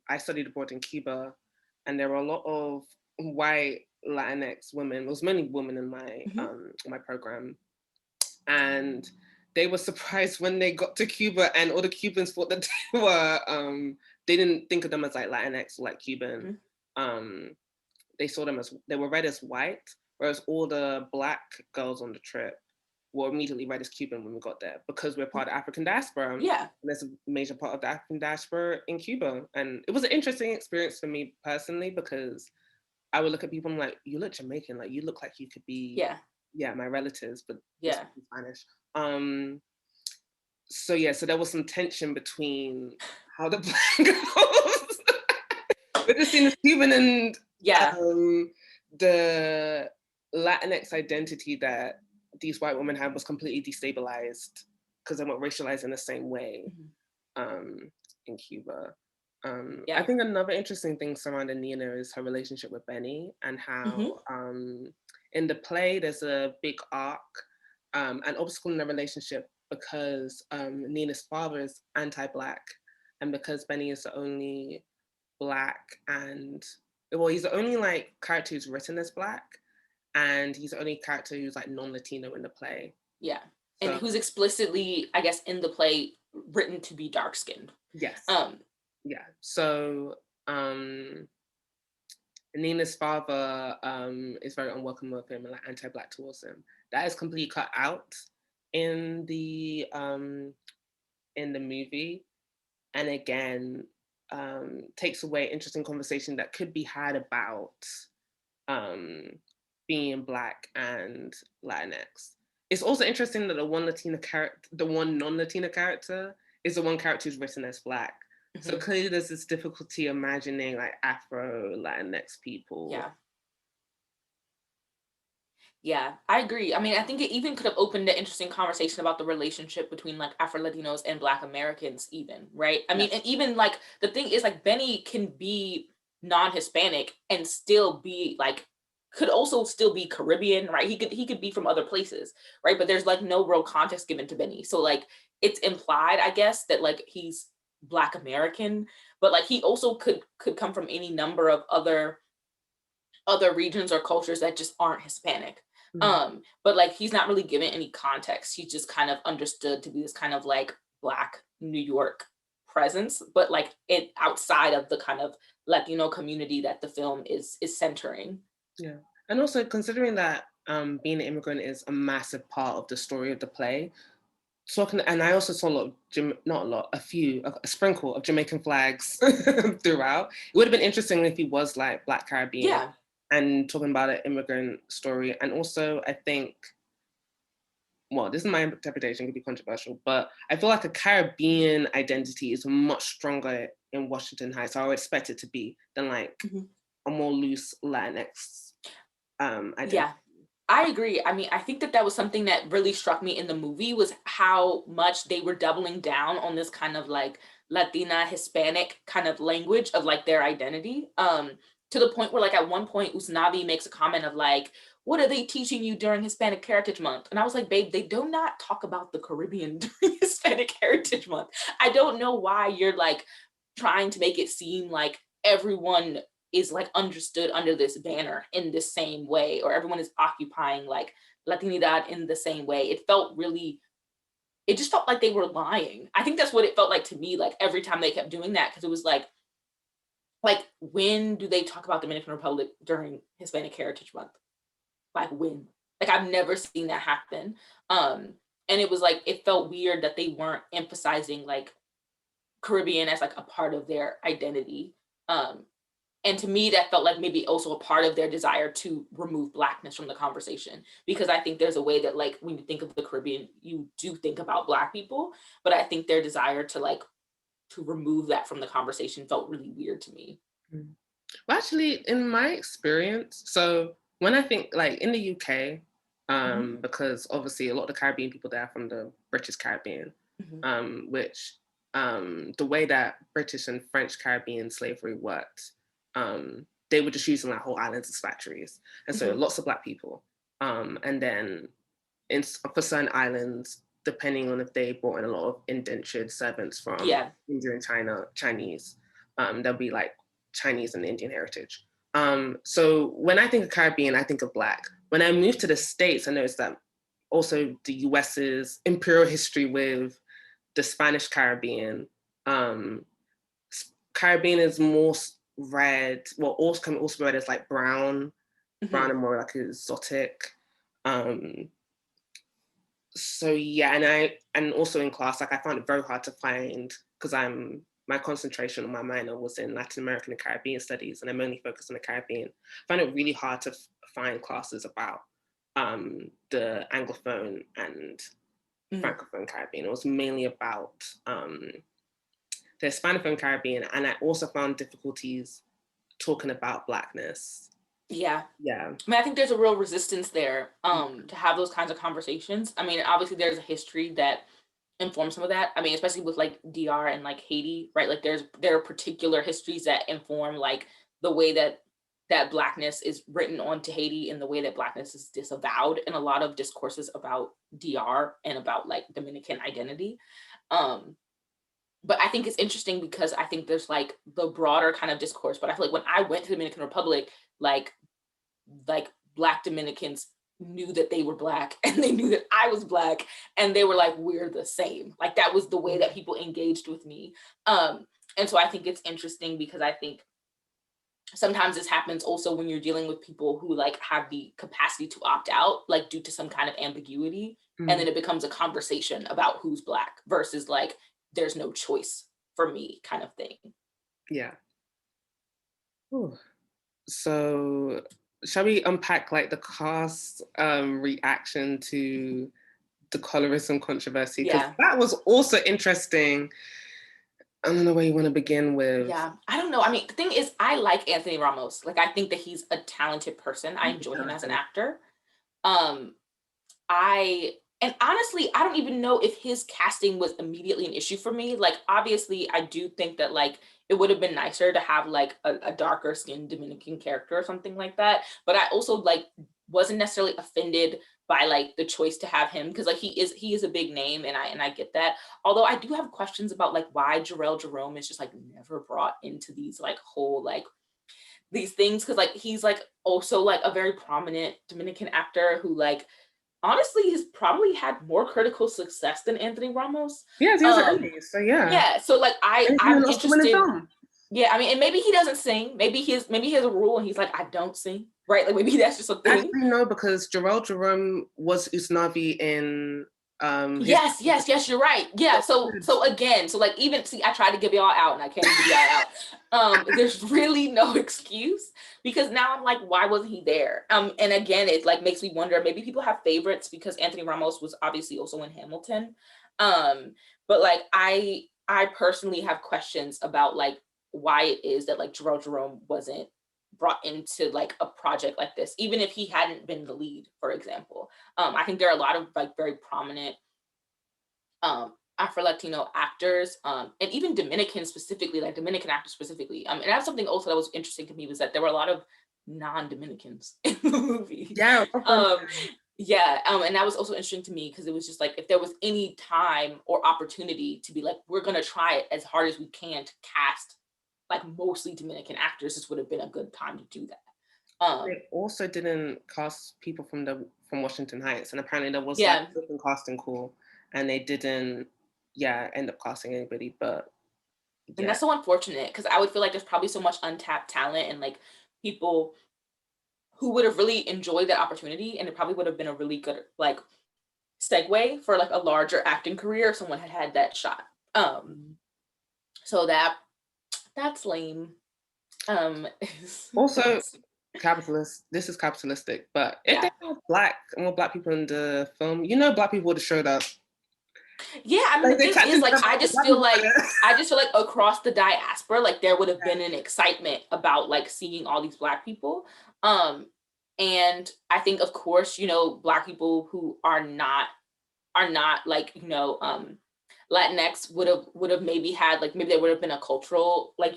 Speaker 1: I studied abroad in Cuba, and there were a lot of white Latinx women. It was mainly women in
Speaker 2: Mhm.
Speaker 1: my program, and they were surprised when they got to Cuba, and all the Cubans thought that they were they didn't think of them as like Latinx or like Cuban.
Speaker 2: Mhm.
Speaker 1: Um, they saw them as they were read as white, whereas all the black girls on the trip were immediately read as Cuban when we got there because we're part of the African diaspora. And
Speaker 2: Yeah.
Speaker 1: there's a major part of the African diaspora in Cuba, and it was an interesting experience for me personally because I would look at people and I'm like, you look Jamaican, like you look like you could be,
Speaker 2: Yeah.
Speaker 1: yeah, my relatives, but you're
Speaker 2: Yeah.
Speaker 1: speaking Spanish. So yeah, so there was some tension between how the black girls were just seen as Cuban and
Speaker 2: Yeah.
Speaker 1: um, the Latinx identity that these white women had was completely destabilized because they weren't racialized in the same way
Speaker 2: Mhm.
Speaker 1: um, in Cuba. I
Speaker 2: Yeah.
Speaker 1: think another interesting thing surrounding Nina is her relationship with Benny and
Speaker 2: Mhm.
Speaker 1: how in the play there's a big arc, an obstacle in the relationship because Nina's father is anti-black and because Benny is the only black and well he's the only like character who's written as black and he's the only character who's like non-Latino in the play.
Speaker 2: Yeah. And
Speaker 1: So
Speaker 2: who's explicitly, I guess, in the play written to be dark skinned.
Speaker 1: yes,
Speaker 2: Um,
Speaker 1: yeah. So um Nina's father is very unwelcome with him and like anti-black towards him. That is completely cut out in the movie. And again, takes away interesting conversation that could be had about um, being black and Latinx. It's also interesting that the one non-Latina character is the one character who's written as black. So clearly there's this difficulty imagining like Afro Latinx people.
Speaker 2: Yeah. Yeah, I agree. I mean, I think it even could have opened an interesting conversation about the relationship between like Afro Latinos and Black Americans, even, right? I mean, and even like the thing is like Benny can be non-Hispanic and still be like could also still be Caribbean, right? He could be from other places, right? But there's like no real context given to Benny. So like it's implied, I guess, that like he's Black American, but like he also could come from any number of other regions or cultures that just aren't Hispanic. But like he's not really given any context. He's just kind of understood to be this kind of like Black New York presence, but like it outside of the kind of Latino community that the film is centering.
Speaker 1: Yeah. And also considering that being an immigrant is a massive part of the story of the play. Talking, and I also saw a lot of not a lot, a sprinkle of Jamaican flags throughout. It would have been interesting if he was like Black Caribbean,
Speaker 2: Yeah.
Speaker 1: and talking about an immigrant story. And also, I think, well, this is my interpretation, could be controversial, but I feel like a Caribbean identity is much stronger in Washington Heights. I would expect it to be than like a more loose Latinx identity.
Speaker 2: Yeah. I agree. I mean, I think that was something that really struck me in the movie was how much they were doubling down on this kind of like Latina Hispanic kind of language of like their identity. To the point where like at one point Usnavi makes a comment of like, what are they teaching you during Hispanic Heritage Month? And I was like, babe, they do not talk about the Caribbean during Hispanic Heritage Month. I don't know why you're like trying to make it seem like everyone is like understood under this banner in the same way, or everyone is occupying like Latinidad in the same way. It just felt like they were lying. I think that's what it felt like to me, like every time they kept doing that, because it was like when do they talk about Dominican Republic during Hispanic Heritage Month? Like when? Like I've never seen that happen. And it was like it felt weird that they weren't emphasizing like Caribbean as like a part of their identity. And to me, that felt like maybe also a part of their desire to remove Blackness from the conversation. Because I think there's a way that like when you think of the Caribbean, you do think about Black people, but I think their desire to like to remove that from the conversation felt really weird to me.
Speaker 1: Well, actually, in my experience, so when I think like in the UK, because obviously a lot of the Caribbean people there are from the British Caribbean, which the way that British and French Caribbean slavery worked, they were just using like whole islands as factories, and so lots of Black people, and then for certain islands, depending on if they brought in a lot of indentured servants from India and Chinese, there'll be like Chinese and Indian heritage. So when I think of Caribbean, I think of Black. When I moved to the States, I noticed that also the US's imperial history with the Spanish Caribbean. Caribbean is more read, well, also can also read as like brown and more like exotic. So yeah, and also in class, like I found it very hard to find, because my concentration on my minor was in Latin American and Caribbean studies, and I'm only focused on the Caribbean. I found it really hard to find classes about the Anglophone and Francophone Caribbean. It was mainly about the Hispanophone Caribbean, and I also found difficulties talking about Blackness.
Speaker 2: Yeah.
Speaker 1: Yeah.
Speaker 2: I mean, I think there's a real resistance there to have those kinds of conversations. I mean, obviously there's a history that informs some of that. I mean, especially with like DR and like Haiti, right? Like there are particular histories that inform like the way that Blackness is written onto Haiti and the way that Blackness is disavowed in a lot of discourses about DR and about like Dominican identity. But I think it's interesting because I think there's like the broader kind of discourse, but I feel like when I went to the Dominican Republic, like Black Dominicans knew that they were Black and they knew that I was Black, and they were like, we're the same. Like that was the way that people engaged with me. And so I think it's interesting because I think sometimes this happens also when you're dealing with people who like have the capacity to opt out, like due to some kind of ambiguity. And then it becomes a conversation about who's Black versus like, there's no choice for me kind of thing.
Speaker 1: Yeah. Ooh. So shall we unpack like the cast reaction to the colorism controversy? Because that was also interesting. I don't know where you want to begin with.
Speaker 2: Yeah, I don't know. I mean, the thing is, I like Anthony Ramos. Like, I think that he's a talented person. I enjoy him as an actor. Um, I and honestly, I don't even know if his casting was immediately an issue for me. Like, obviously, I do think that like it would have been nicer to have like a darker skinned Dominican character or something like that. But I also like wasn't necessarily offended by like the choice to have him because like he is a big name and I get that. Although I do have questions about like why Jarrell Jerome is just like never brought into these like whole like these things because like he's like also like a very prominent Dominican actor who like honestly he's probably had more critical success than Anthony Ramos.
Speaker 1: Yeah, he was early, so yeah.
Speaker 2: Yeah, so like
Speaker 1: And he's
Speaker 2: I'm
Speaker 1: an Oscar-winning
Speaker 2: interested.
Speaker 1: film.
Speaker 2: Yeah, I mean, and maybe he doesn't sing. Maybe he has a rule and he's like, I don't sing, right? Like maybe that's just a thing.
Speaker 1: Actually, no, because Jarrell Jerome was Usnavi in his.
Speaker 2: Yes, you're right. Yeah, so again, so like even see, I tried to give y'all out and I can't give y'all out. There's really no excuse because now I'm like, why wasn't he there? And again, it like makes me wonder, maybe people have favorites because Anthony Ramos was obviously also in Hamilton. But like I personally have questions about like why it is that like Jarrell Jerome wasn't brought into like a project like this, even if he hadn't been the lead, for example. I think there are a lot of like very prominent Afro-Latino actors, and even Dominican specifically, like Dominican actors specifically. And that's something also that was interesting to me was that there were a lot of non-Dominicans in the movie.
Speaker 1: Yeah.
Speaker 2: Yeah, and that was also interesting to me because it was just like if there was any time or opportunity to be like, we're gonna try it as hard as we can to cast like mostly Dominican actors, this would have been a good time to do that.
Speaker 1: They also didn't cast people from Washington Heights, and apparently there was like
Speaker 2: Yeah,
Speaker 1: a casting call, and they didn't, end up casting anybody. But
Speaker 2: and
Speaker 1: yeah,
Speaker 2: that's so unfortunate because I would feel like there's probably so much untapped talent and like people who would have really enjoyed that opportunity, and it probably would have been a really good like segue for like a larger acting career if someone had had that shot. So that's lame.
Speaker 1: also capitalist. This is capitalistic, but if
Speaker 2: Yeah.
Speaker 1: they had more black people in the film, black people would have showed up.
Speaker 2: Yeah, I mean
Speaker 1: Like
Speaker 2: the
Speaker 1: they
Speaker 2: thing
Speaker 1: tapped
Speaker 2: is
Speaker 1: into
Speaker 2: like
Speaker 1: the black people.
Speaker 2: I just feel like across the diaspora like there would have been an excitement about like seeing all these black people. And I think of course, black people who are not like, Latinx would have maybe had like maybe there would have been a cultural like,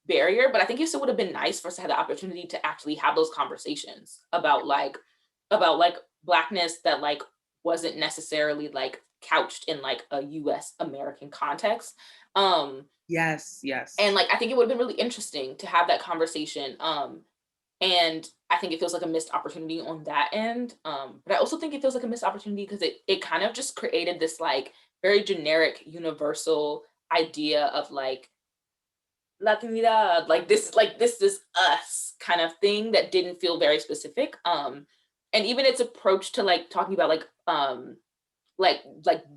Speaker 2: barrier, but I think it still would have been nice for us to have the opportunity to actually have those conversations about like blackness that like wasn't necessarily like couched in like a US American context.
Speaker 1: Yes.
Speaker 2: And like I think it would have been really interesting to have that conversation. And I think it feels like a missed opportunity on that end. But I also think it feels like a missed opportunity because it kind of just created this like very generic, universal idea of like Latinidad, like this is us kind of thing that didn't feel very specific. And even its approach to like talking about like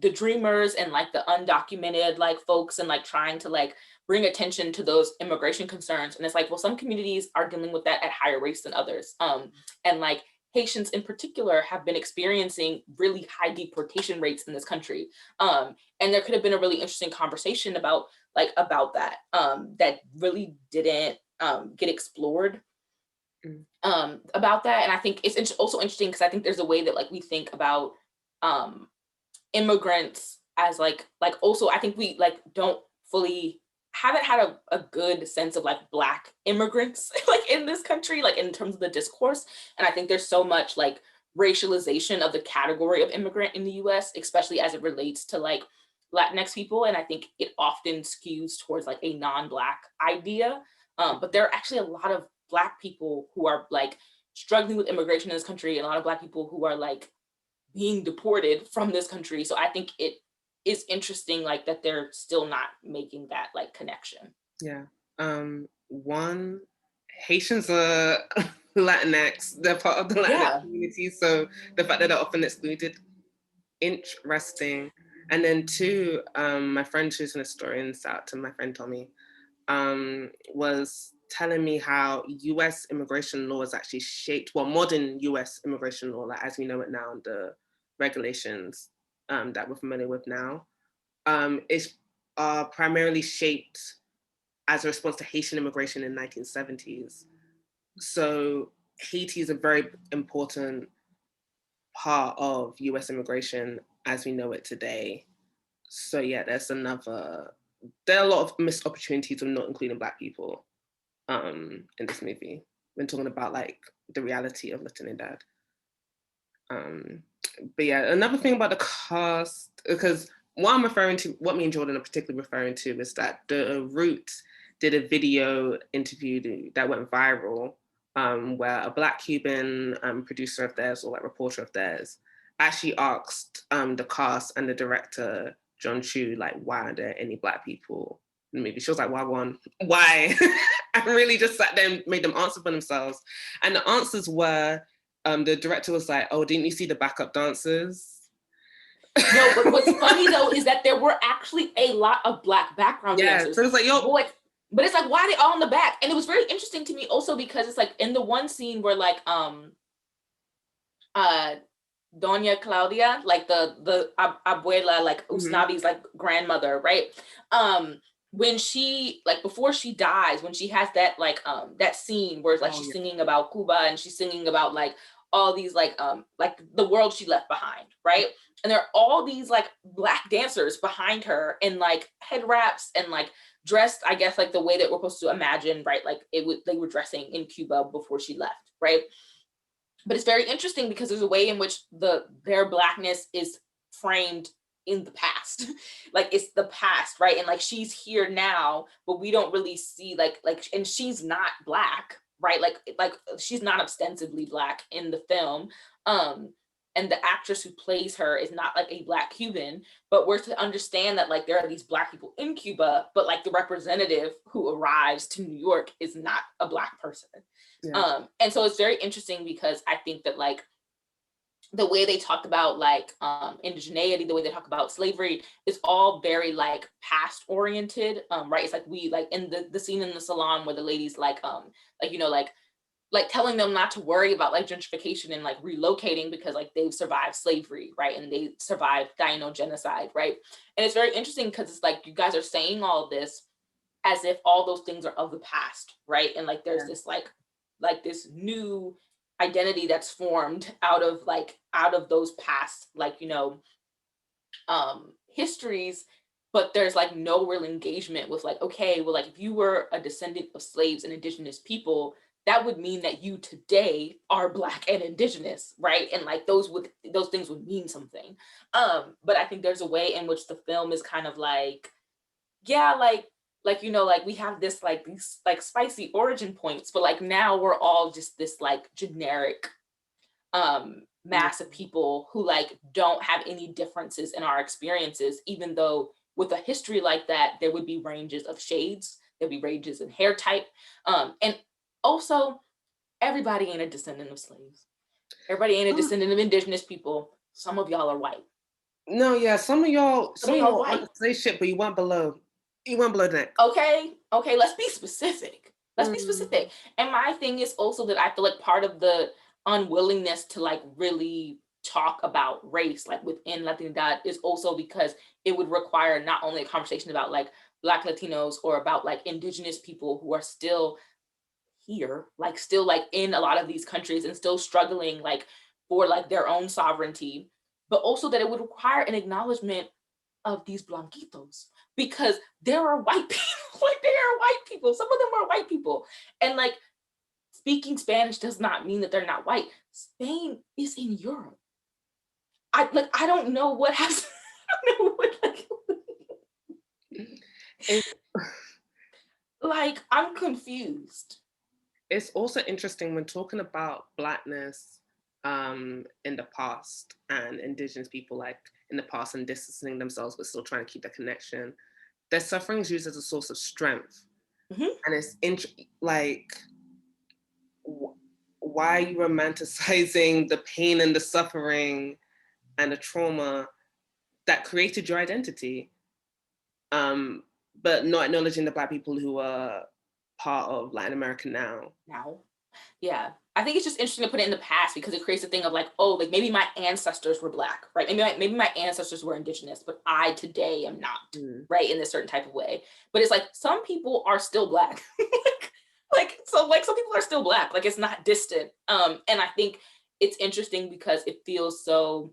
Speaker 2: the dreamers and like the undocumented like folks and like trying to like bring attention to those immigration concerns, and it's like, well, some communities are dealing with that at higher rates than others, and like Haitians in particular have been experiencing really high deportation rates in this country, and there could have been a really interesting conversation about that that really didn't get explored about that. And I think it's also interesting because I think there's a way that like we think about um immigrants as like also I think we like don't fully haven't had a good sense of like black immigrants like in this country like in terms of the discourse. And I think there's so much like racialization of the category of immigrant in the US, especially as it relates to like Latinx people, and I think it often skews towards like a non-black idea. But there are actually a lot of black people who are like struggling with immigration in this country, and a lot of black people who are like being deported from this country. So I think it is interesting, like that they're still not making that like connection.
Speaker 1: Yeah. One, Haitians are Latinx. They're part of the Latinx community, so the fact that they're often excluded, interesting. And then two, my friend who's an historian, shout out to my friend Tommy, was telling me how US immigration law is actually shaped, well, modern US immigration law, like as we know it now, the regulations that we're familiar with now, is are primarily shaped as a response to Haitian immigration in the 1970s. So Haiti is a very important part of US immigration as we know it today. So yeah, there are a lot of missed opportunities of not including Black people in this movie when talking about like the reality of Latinidad. But yeah, another thing about the cast, because what I'm referring to, what me and Jordan are particularly referring to, is that the Roots did a video interview that went viral, where a Black Cuban producer of theirs, or like reporter of theirs, actually asked the cast and the director John Chu, like, why aren't there any Black people in the movie? She was like, why one? Why? And really just sat there and made them answer for themselves. And the answers were, the director was like, oh, didn't you see the backup dancers?
Speaker 2: No, but what's funny though is that there were actually a lot of Black background dancers.
Speaker 1: So it was like, yo.
Speaker 2: But it's like, why are they all in the back? And it was very interesting to me also because it's like in the one scene where like Doña Claudia, like the abuela, like Usnavi's like grandmother, right? When she, like before she dies, when she has that like that scene where it's like she's singing about Cuba and she's singing about like all these like the world she left behind, right? And there are all these like Black dancers behind her in like head wraps and like dressed, I guess, like the way that we're supposed to imagine, right? Like they were dressing in Cuba before she left, right? But it's very interesting because there's a way in which their Blackness is framed in the past. Like it's the past, right? And like she's here now, but we don't really see like and she's not Black, right? Like she's not ostensibly Black in the film. And the actress who plays her is not like a Black Cuban, but we're to understand that like there are these Black people in Cuba, but like the representative who arrives to New York is not a Black person. Yeah. And so it's very interesting because I think that like the way they talked about like indigeneity, the way they talk about slavery is all very like past oriented, right? It's like we like in the scene in the salon where the ladies like you know like telling them not to worry about like gentrification and like relocating because like they've survived slavery, right? And they survived Taino genocide, right? And it's very interesting because it's like you guys are saying all this as if all those things are of the past, right? And like there's this like this new identity that's formed out of those past like you know histories, but there's like no real engagement with like, okay, well, like if you were a descendant of slaves and indigenous people, that would mean that you today are Black and indigenous, right? And like those things would mean something. But I think there's a way in which the film is kind of like, yeah, like you know, like we have this like these like spicy origin points, but like now we're all just this like generic mass of people who like don't have any differences in our experiences, even though with a history like that, there would be ranges of shades, there'd be ranges in hair type. And also, everybody ain't a descendant of slaves. Everybody ain't a descendant of indigenous people. Some of y'all are white.
Speaker 1: No, yeah, some of y'all white. Say shit, but you went below the neck.
Speaker 2: Okay, let's be specific. Let's be specific. And my thing is also that I feel like part of the unwillingness to like really talk about race like within Latinidad is also because it would require not only a conversation about like Black Latinos or about like indigenous people who are still here, like still like in a lot of these countries and still struggling like for like their own sovereignty, but also that it would require an acknowledgement of these blanquitos because there are white people, like there are white people, some of them are white people. And like speaking Spanish does not mean that they're not white. Spain is in Europe. I don't know what has I don't know what like I'm confused.
Speaker 1: It's also interesting when talking about Blackness in the past and indigenous people like in the past and distancing themselves but still trying to keep their connection. Their suffering is used as a source of strength. And it's like, why are you romanticizing the pain and the suffering and the trauma that created your identity, but not acknowledging the Black people who are part of Latin America now?
Speaker 2: Yeah. I think it's just interesting to put it in the past because it creates a thing of like, oh, like maybe my ancestors were Black, right? Maybe my ancestors were Indigenous, but I today am not,
Speaker 1: Mm,
Speaker 2: right? In this certain type of way. But it's like some people are still Black. Like some people are still Black. Like it's not distant. And I think it's interesting because it feels so,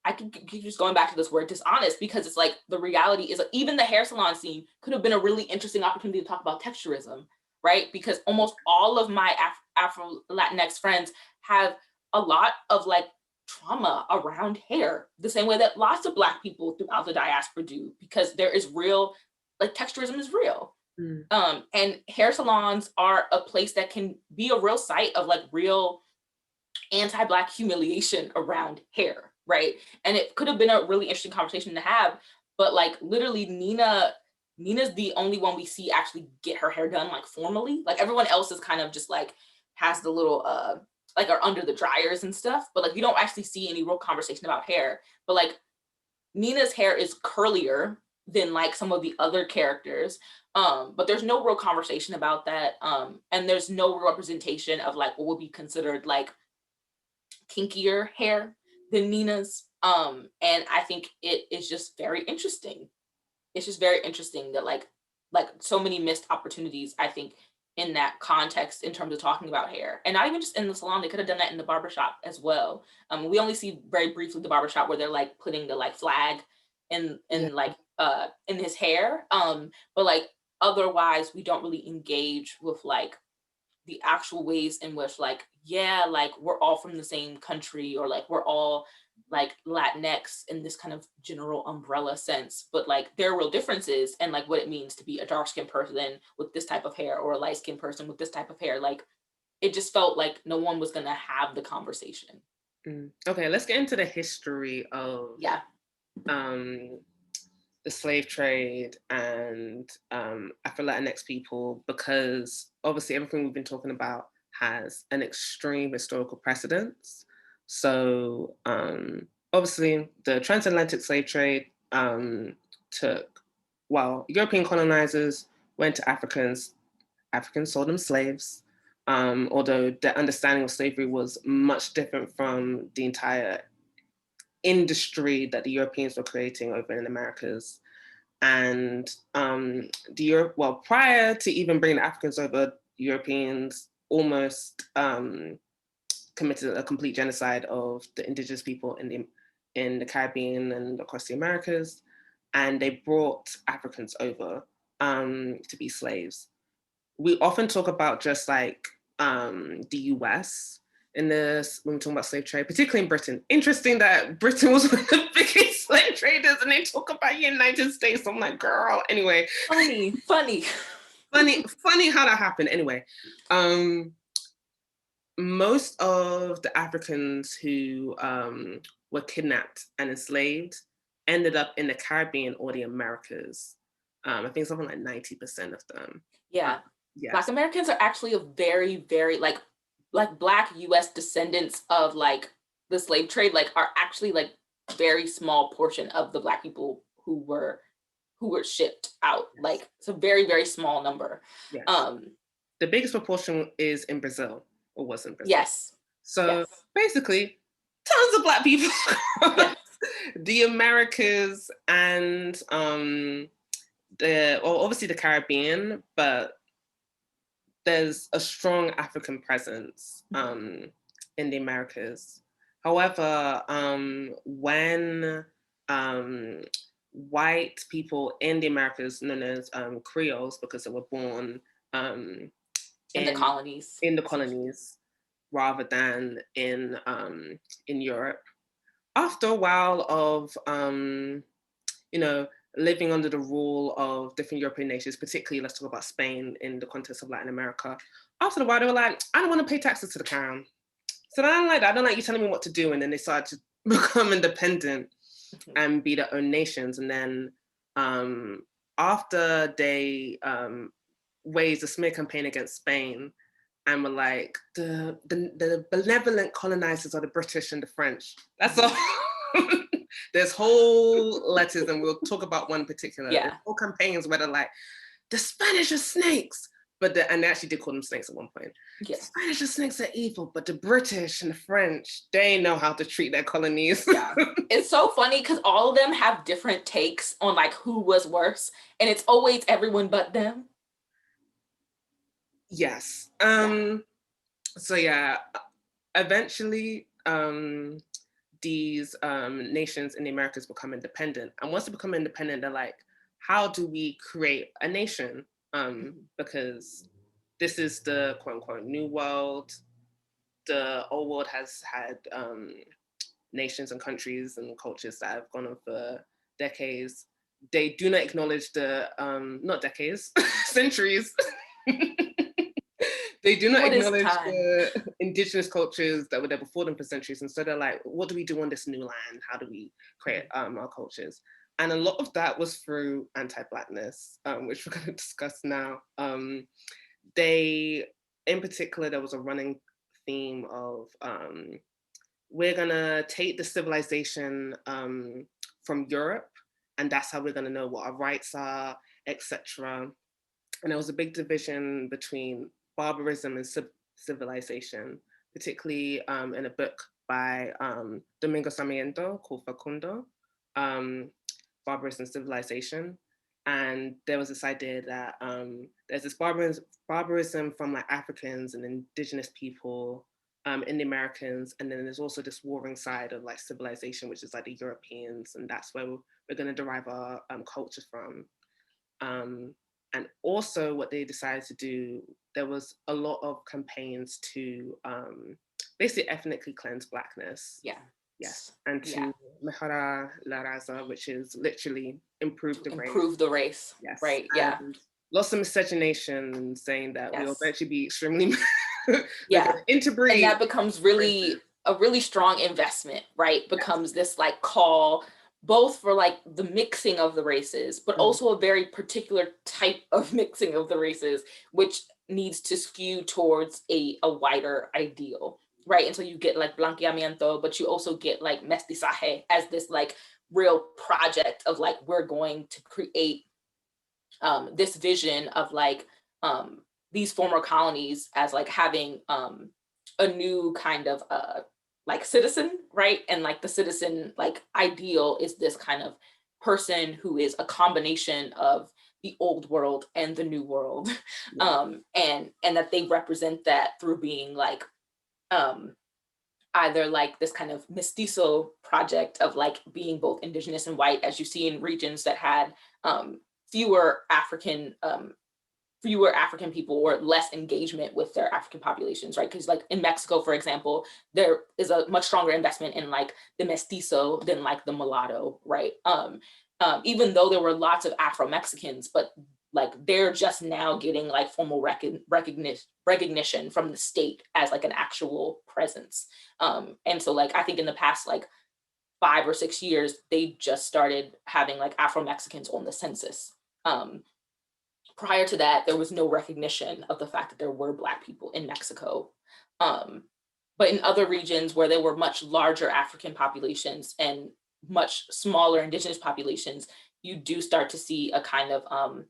Speaker 2: I can keep just going back to this word dishonest because it's like the reality is like even the hair salon scene could have been a really interesting opportunity to talk about texturism, right? Because almost all of my Afro Latinx friends have a lot of like trauma around hair, the same way that lots of Black people throughout the diaspora do, because there is real, like texturism is real.
Speaker 1: mm,
Speaker 2: And hair salons are a place that can be a real site of like real anti-Black humiliation around hair, right? And it could have been a really interesting conversation to have, but like literally Nina's the only one we see actually get her hair done like formally. Like everyone else is kind of just like has the little like are under the dryers and stuff, but like you don't actually see any real conversation about hair. But like Nina's hair is curlier than like some of the other characters. But there's no real conversation about that. And there's no real representation of like what would be considered like kinkier hair than Nina's. And I think it is just very interesting. It's just very interesting that like so many missed opportunities, I think, in that context in terms of talking about hair. And not even just in the salon, they could have done that in the barbershop as well. We only see very briefly the barbershop where they're like putting the like flag
Speaker 1: yeah.
Speaker 2: in like in his hair. But like otherwise we don't really engage with like the actual ways in which like yeah like we're all from the same country or like we're all like Latinx in this kind of general umbrella sense, but like there are real differences and like what it means to be a dark skinned person with this type of hair or a light skinned person with this type of hair. Like it just felt like no one was gonna have the conversation.
Speaker 1: Mm. Okay, let's get into the history of
Speaker 2: Yeah.
Speaker 1: um, the slave trade and Afro Latinx people, because obviously everything we've been talking about has an extreme historical precedence. So obviously the transatlantic slave trade took, while European colonizers went to Africans, Africans sold them slaves. Although their understanding of slavery was much different from the entire industry that the Europeans were creating over in the Americas. And well, prior to even bringing the Africans over, Europeans almost committed a complete genocide of the indigenous people in the Caribbean and across the Americas, and they brought Africans over to be slaves. We often talk about just like the US in this when we talk about slave trade, particularly in Britain. Interesting that Britain was one of the biggest slave traders, and they talk about the United States. I'm like, girl. Anyway,
Speaker 2: Funny.
Speaker 1: funny how that happened. Anyway, most of the Africans who were kidnapped and enslaved ended up in the Caribbean or the Americas. I think something like 90% of them. Uh,
Speaker 2: Yeah. Black
Speaker 1: yes.
Speaker 2: Americans are actually a very, very like Black US descendants of like the slave trade, like are actually like very small portion of the Black people who were shipped out.
Speaker 1: Yes.
Speaker 2: Like it's a very, very small number.
Speaker 1: Yes.
Speaker 2: Um,
Speaker 1: The biggest proportion is in Brazil, or was in Brazil.
Speaker 2: yes,
Speaker 1: So
Speaker 2: yes,
Speaker 1: basically, tons of Black people across
Speaker 2: yes.
Speaker 1: the Americas and well, obviously the Caribbean, but there's a strong African presence in the Americas. However, when white people in the Americas, known as Creoles, because they were born um,
Speaker 2: In the
Speaker 1: in
Speaker 2: colonies.
Speaker 1: in the colonies rather than in Europe. After a while of you know, living under the rule of different European nations, particularly let's talk about Spain in the context of Latin America. After a while, they were like, I don't want to pay taxes to the crown. So I don't like that. I don't like you telling me what to do. And then they started to become independent
Speaker 2: Mhm.
Speaker 1: and be their own nations. And then after they waged a smear campaign against Spain and were like, the benevolent colonizers are the British and the French. That's all. There's whole letters, and we'll talk about one particular. There's
Speaker 2: Yeah.
Speaker 1: whole campaigns where they're like, the Spanish are snakes. and they actually did call them snakes at one point.
Speaker 2: Yeah.
Speaker 1: Spanish snakes are evil, but the British and the French, they know how to treat their colonies.
Speaker 2: Yeah. It's so funny because all of them have different takes on like who was worse, and it's always everyone but them.
Speaker 1: Yes. So yeah, eventually these nations in the Americas become independent. And once they become independent, they're like, how do we create a nation? Because this is the quote unquote new world. The old world has had nations and countries and cultures that have gone on for decades. They do not acknowledge the, not decades, centuries. They do not acknowledge the indigenous cultures that were there before them for centuries. And so they're like, what do we do on this new land? How do we create our cultures? And a lot of that was through anti-Blackness, which we're going to discuss now. In particular, there was a running theme of, we're going to take the civilization from Europe, and that's how we're going to know what our rights are, etc. And there was a big division between barbarism and civilization, particularly in a book by Domingo Sarmiento called Facundo, Barbarism and Civilization. And there was this idea that there's this barbarism from like Africans and indigenous people in the Americans, and then there's also this warring side of like civilization, which is like the Europeans, and that's where we're going to derive our culture from. And also what they decided to do, there was a lot of campaigns to basically ethnically cleanse Blackness.
Speaker 2: Yeah.
Speaker 1: Yes. And to mejora la raza, which is literally improve the race.
Speaker 2: Improve the race.
Speaker 1: Yes.
Speaker 2: Right. Yeah.
Speaker 1: And lots of miscegenation saying that we'll eventually be extremely interbreed.
Speaker 2: And that becomes really a really strong investment, right? Becomes this like call both for like the mixing of the races, but also a very particular type of mixing of the races, which needs to skew towards a wider ideal, right? And so you get like blanqueamiento, but you also get like mestizaje as this like real project of like, we're going to create this vision of like these former colonies as like having a new kind of like citizen, right? And like the citizen like ideal is this kind of person who is a combination of the old world and the new world. And that they represent that through being like either like this kind of mestizo project of like being both indigenous and white, as you see in regions that had fewer African people or less engagement with their African populations, right? Because like in Mexico, for example, there is a much stronger investment in like the mestizo than like the mulatto, right? Even though there were lots of Afro-Mexicans, but like they're just now getting like formal recognition from the state as like an actual presence. And so like, I think in the past like 5 or 6 years, they just started having like Afro-Mexicans on the census. Prior to that, there was no recognition of the fact that there were Black people in Mexico. But in other regions where there were much larger African populations and much smaller indigenous populations, you do start to see a kind of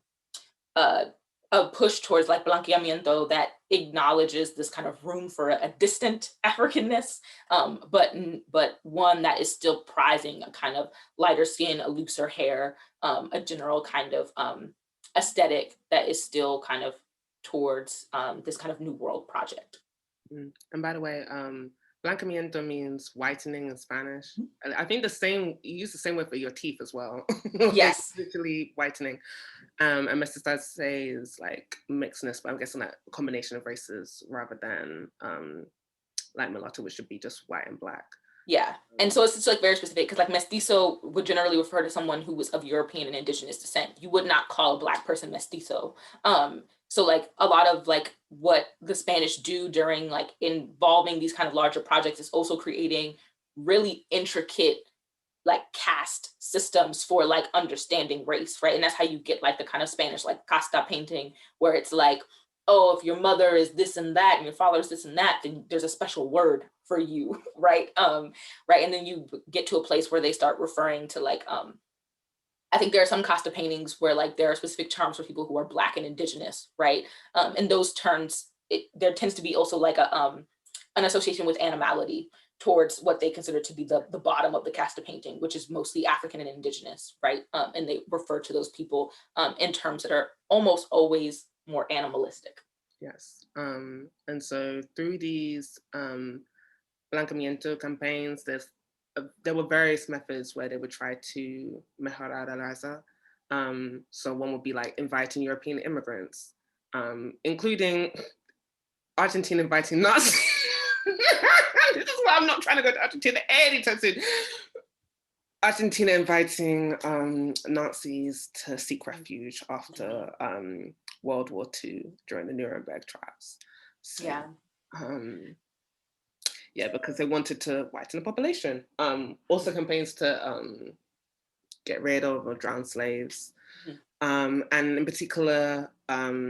Speaker 2: a push towards like blanqueamiento that acknowledges this kind of room for a distant Africanness, but one that is still prizing a kind of lighter skin, a looser hair, a general kind of aesthetic that is still kind of towards this kind of new world project.
Speaker 1: And by the way, blanqueamiento means whitening in Spanish. I think you use the same word for your teeth as well.
Speaker 2: Yes.
Speaker 1: Literally whitening. And mestizaje is like mixedness, but I'm guessing that a combination of races rather than like mulatto, which should be just white and Black.
Speaker 2: Yeah, and so it's like very specific because like mestizo would generally refer to someone who was of European and indigenous descent. You would not call a Black person mestizo. So like a lot of like what the Spanish do during like involving these kind of larger projects is also creating really intricate like caste systems for like understanding race, right? And that's how you get like the kind of Spanish like casta painting where it's like, oh, if your mother is this and that and your father is this and that, then there's a special word for you, right? Right. And then you get to a place where they start referring to like I think there are some Costa paintings where like there are specific terms for people who are Black and Indigenous, right? And those terms, there tends to be also like an association with animality towards what they consider to be the bottom of the casta painting, which is mostly African and Indigenous, right? And they refer to those people in terms that are almost always more animalistic.
Speaker 1: Yes. And so through these Blancamiento campaigns, there were various methods where they would try to mejorar la raza. So one would be like inviting European immigrants, including Argentina inviting Nazis. This is why I'm not trying to go to Argentina anytime soon. Argentina inviting Nazis to seek refuge after World War II during the Nuremberg trials. So,
Speaker 2: Yeah.
Speaker 1: Yeah, because they wanted to whiten the population. Also campaigns to get rid of or drown slaves. And in particular,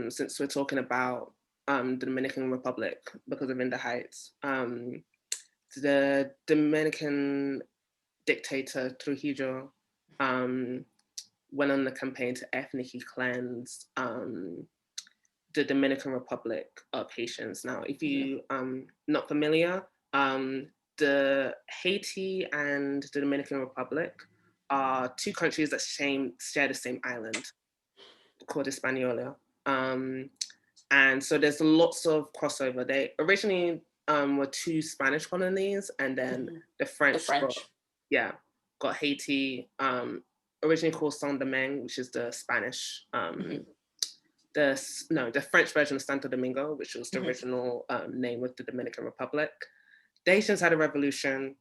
Speaker 1: since we're talking about the Dominican Republic because of In the Heights, the Dominican dictator Trujillo went on the campaign to ethnically cleanse the Dominican Republic of Haitians. Now, if you not familiar, the Haiti and the Dominican Republic are two countries that share the same island called Hispaniola. And so there's lots of crossover. They originally were two Spanish colonies, and then the French. Got Haiti, originally called Saint-Domingue, which is the Spanish, the French version of Santo Domingo, which was the original name of the Dominican Republic. The Haitians had a revolution,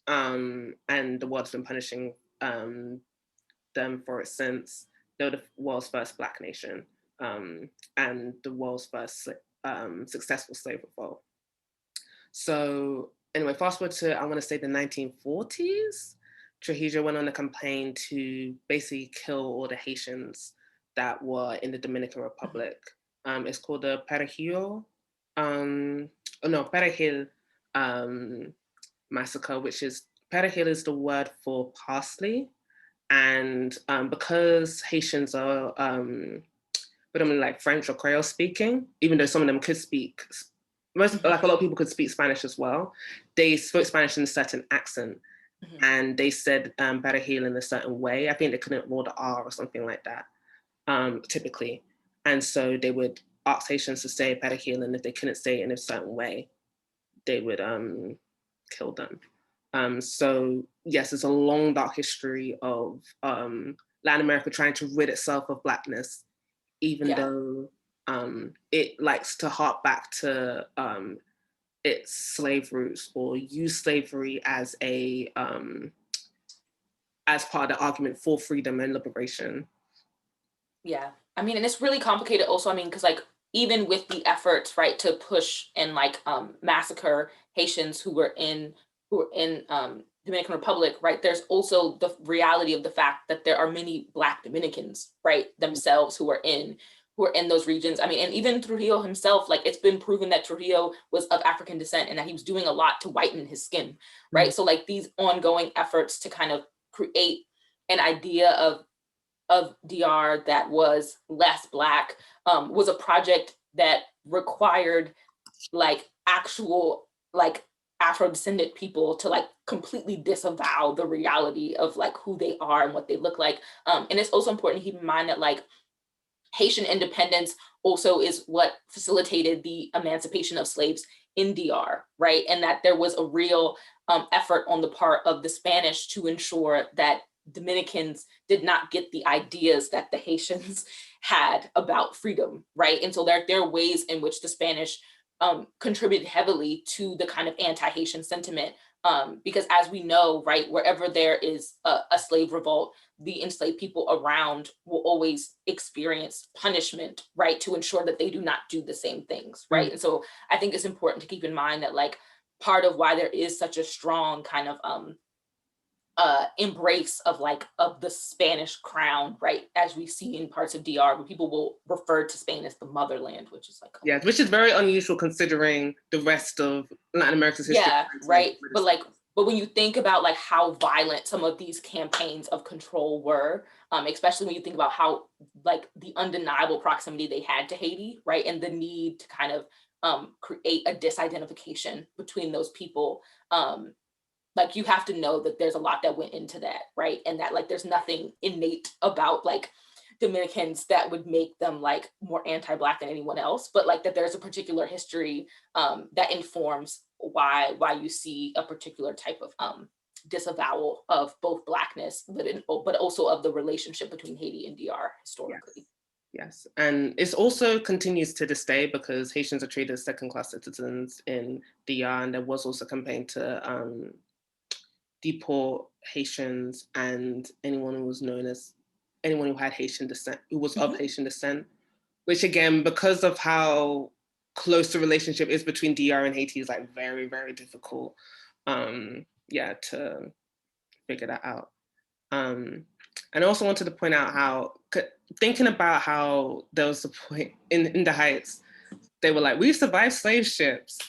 Speaker 1: and the world's been punishing them for it since. They were the world's first Black nation, and the world's first successful slave revolt. So anyway, fast forward to, I want to say, the 1940s. Trujillo went on a campaign to basically kill all the Haitians that were in the Dominican Republic. It's called the Perejil massacre, which is, Perejil is the word for parsley. And because Haitians are predominantly like French or Creole speaking, even though some of them could speak, like a lot of people could speak Spanish as well, they spoke Spanish in a certain accent. And they said perejil in a certain way. I think they couldn't roll the R or something like that, typically. And so they would ask Haitians to say perejil, and if they couldn't say it in a certain way, they would kill them. So yes, it's a long, dark history of Latin America trying to rid itself of Blackness, even though it likes to hark back to its slave roots or use slavery as a as part of the argument for freedom and liberation.
Speaker 2: Yeah, I mean, and it's really complicated also. I mean, because like even with the efforts, right, to push and like massacre Haitians who were in Dominican Republic, right, there's also the reality of the fact that there are many Black Dominicans, right, themselves who are in those regions. I mean, and even Trujillo himself, like it's been proven that Trujillo was of African descent and that he was doing a lot to whiten his skin, right? So like these ongoing efforts to kind of create an idea of DR that was less Black was a project that required like actual like Afro-descendant people to like completely disavow the reality of like who they are and what they look like. And it's also important to keep in mind that like Haitian independence also is what facilitated the emancipation of slaves in DR, right? And that there was a real effort on the part of the Spanish to ensure that Dominicans did not get the ideas that the Haitians had about freedom, right? And so there are ways in which the Spanish contributed heavily to the kind of anti-Haitian sentiment, because as we know, right, wherever there is a slave revolt, the enslaved people around will always experience punishment, right, to ensure that they do not do the same things, right? And so I think it's important to keep in mind that like part of why there is such a strong kind of embrace of the Spanish crown, right? As we see in parts of DR, where people will refer to Spain as the motherland, which is like,
Speaker 1: which is very unusual considering the rest of Latin America's history.
Speaker 2: Yeah, right. But like But when you think about like how violent some of these campaigns of control were, especially when you think about how like the undeniable proximity they had to Haiti, right, and the need to kind of create a disidentification between those people, like you have to know that there's a lot that went into that, right, and that like there's nothing innate about like Dominicans that would make them like more anti-Black than anyone else, but like that there's a particular history that informs why you see a particular type of disavowal of both Blackness, but also of the relationship between Haiti and DR historically.
Speaker 1: Yes, and it also continues to this day because Haitians are treated as second-class citizens in DR, and there was also a campaign to deport Haitians and anyone who was known as anyone who had Haitian descent, who was of Haitian descent, which again, because of how close the relationship is between DR and Haiti, is like very, very difficult, to figure that out. And I also wanted to point out how, thinking about how there was a point in the Heights, they were like, we survived slave ships.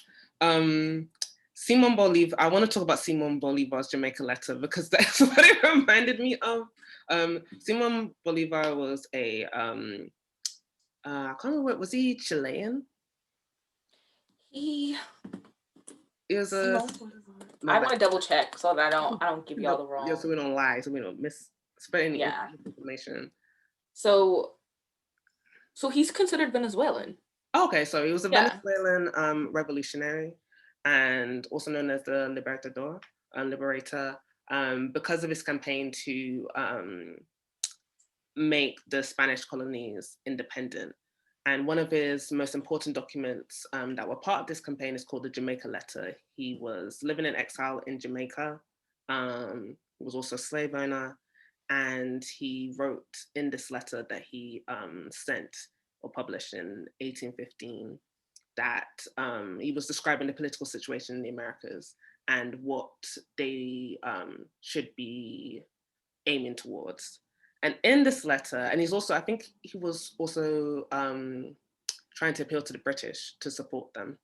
Speaker 1: Simon Bolivar, I want to talk about Simon Bolivar's Jamaica letter because that's what it reminded me of. Simon Bolivar was a, I can't remember, was he Chilean?
Speaker 2: He
Speaker 1: was a.
Speaker 2: I want to double check so that I don't give y'all the wrong.
Speaker 1: Yeah, so we don't lie, so we don't spread any information.
Speaker 2: So he's considered Venezuelan.
Speaker 1: Okay, so he was a Venezuelan revolutionary, and also known as the liberator, because of his campaign to make the Spanish colonies independent. And one of his most important documents that were part of this campaign is called the Jamaica Letter. He was living in exile in Jamaica, was also a slave owner, and he wrote in this letter that he sent or published in 1815 that he was describing the political situation in the Americas and what they should be aiming towards. And in this letter, and he's also, I think he was also trying to appeal to the British to support them.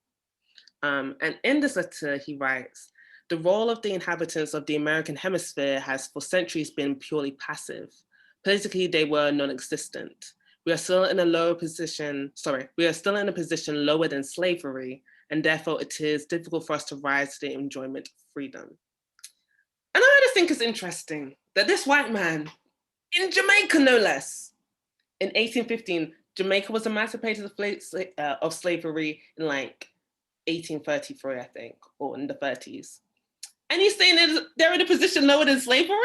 Speaker 1: And in this letter, he writes, the role of the inhabitants of the American hemisphere has for centuries been purely passive. Politically, they were non-existent. We are still in a position lower than slavery, and therefore it is difficult for us to rise to the enjoyment of freedom. And I just think it's interesting that this white man, in Jamaica no less, in 1815, Jamaica was emancipated of slavery in like 1833, I think, or in the 30s. And he's saying that they're in a position lower than slavery?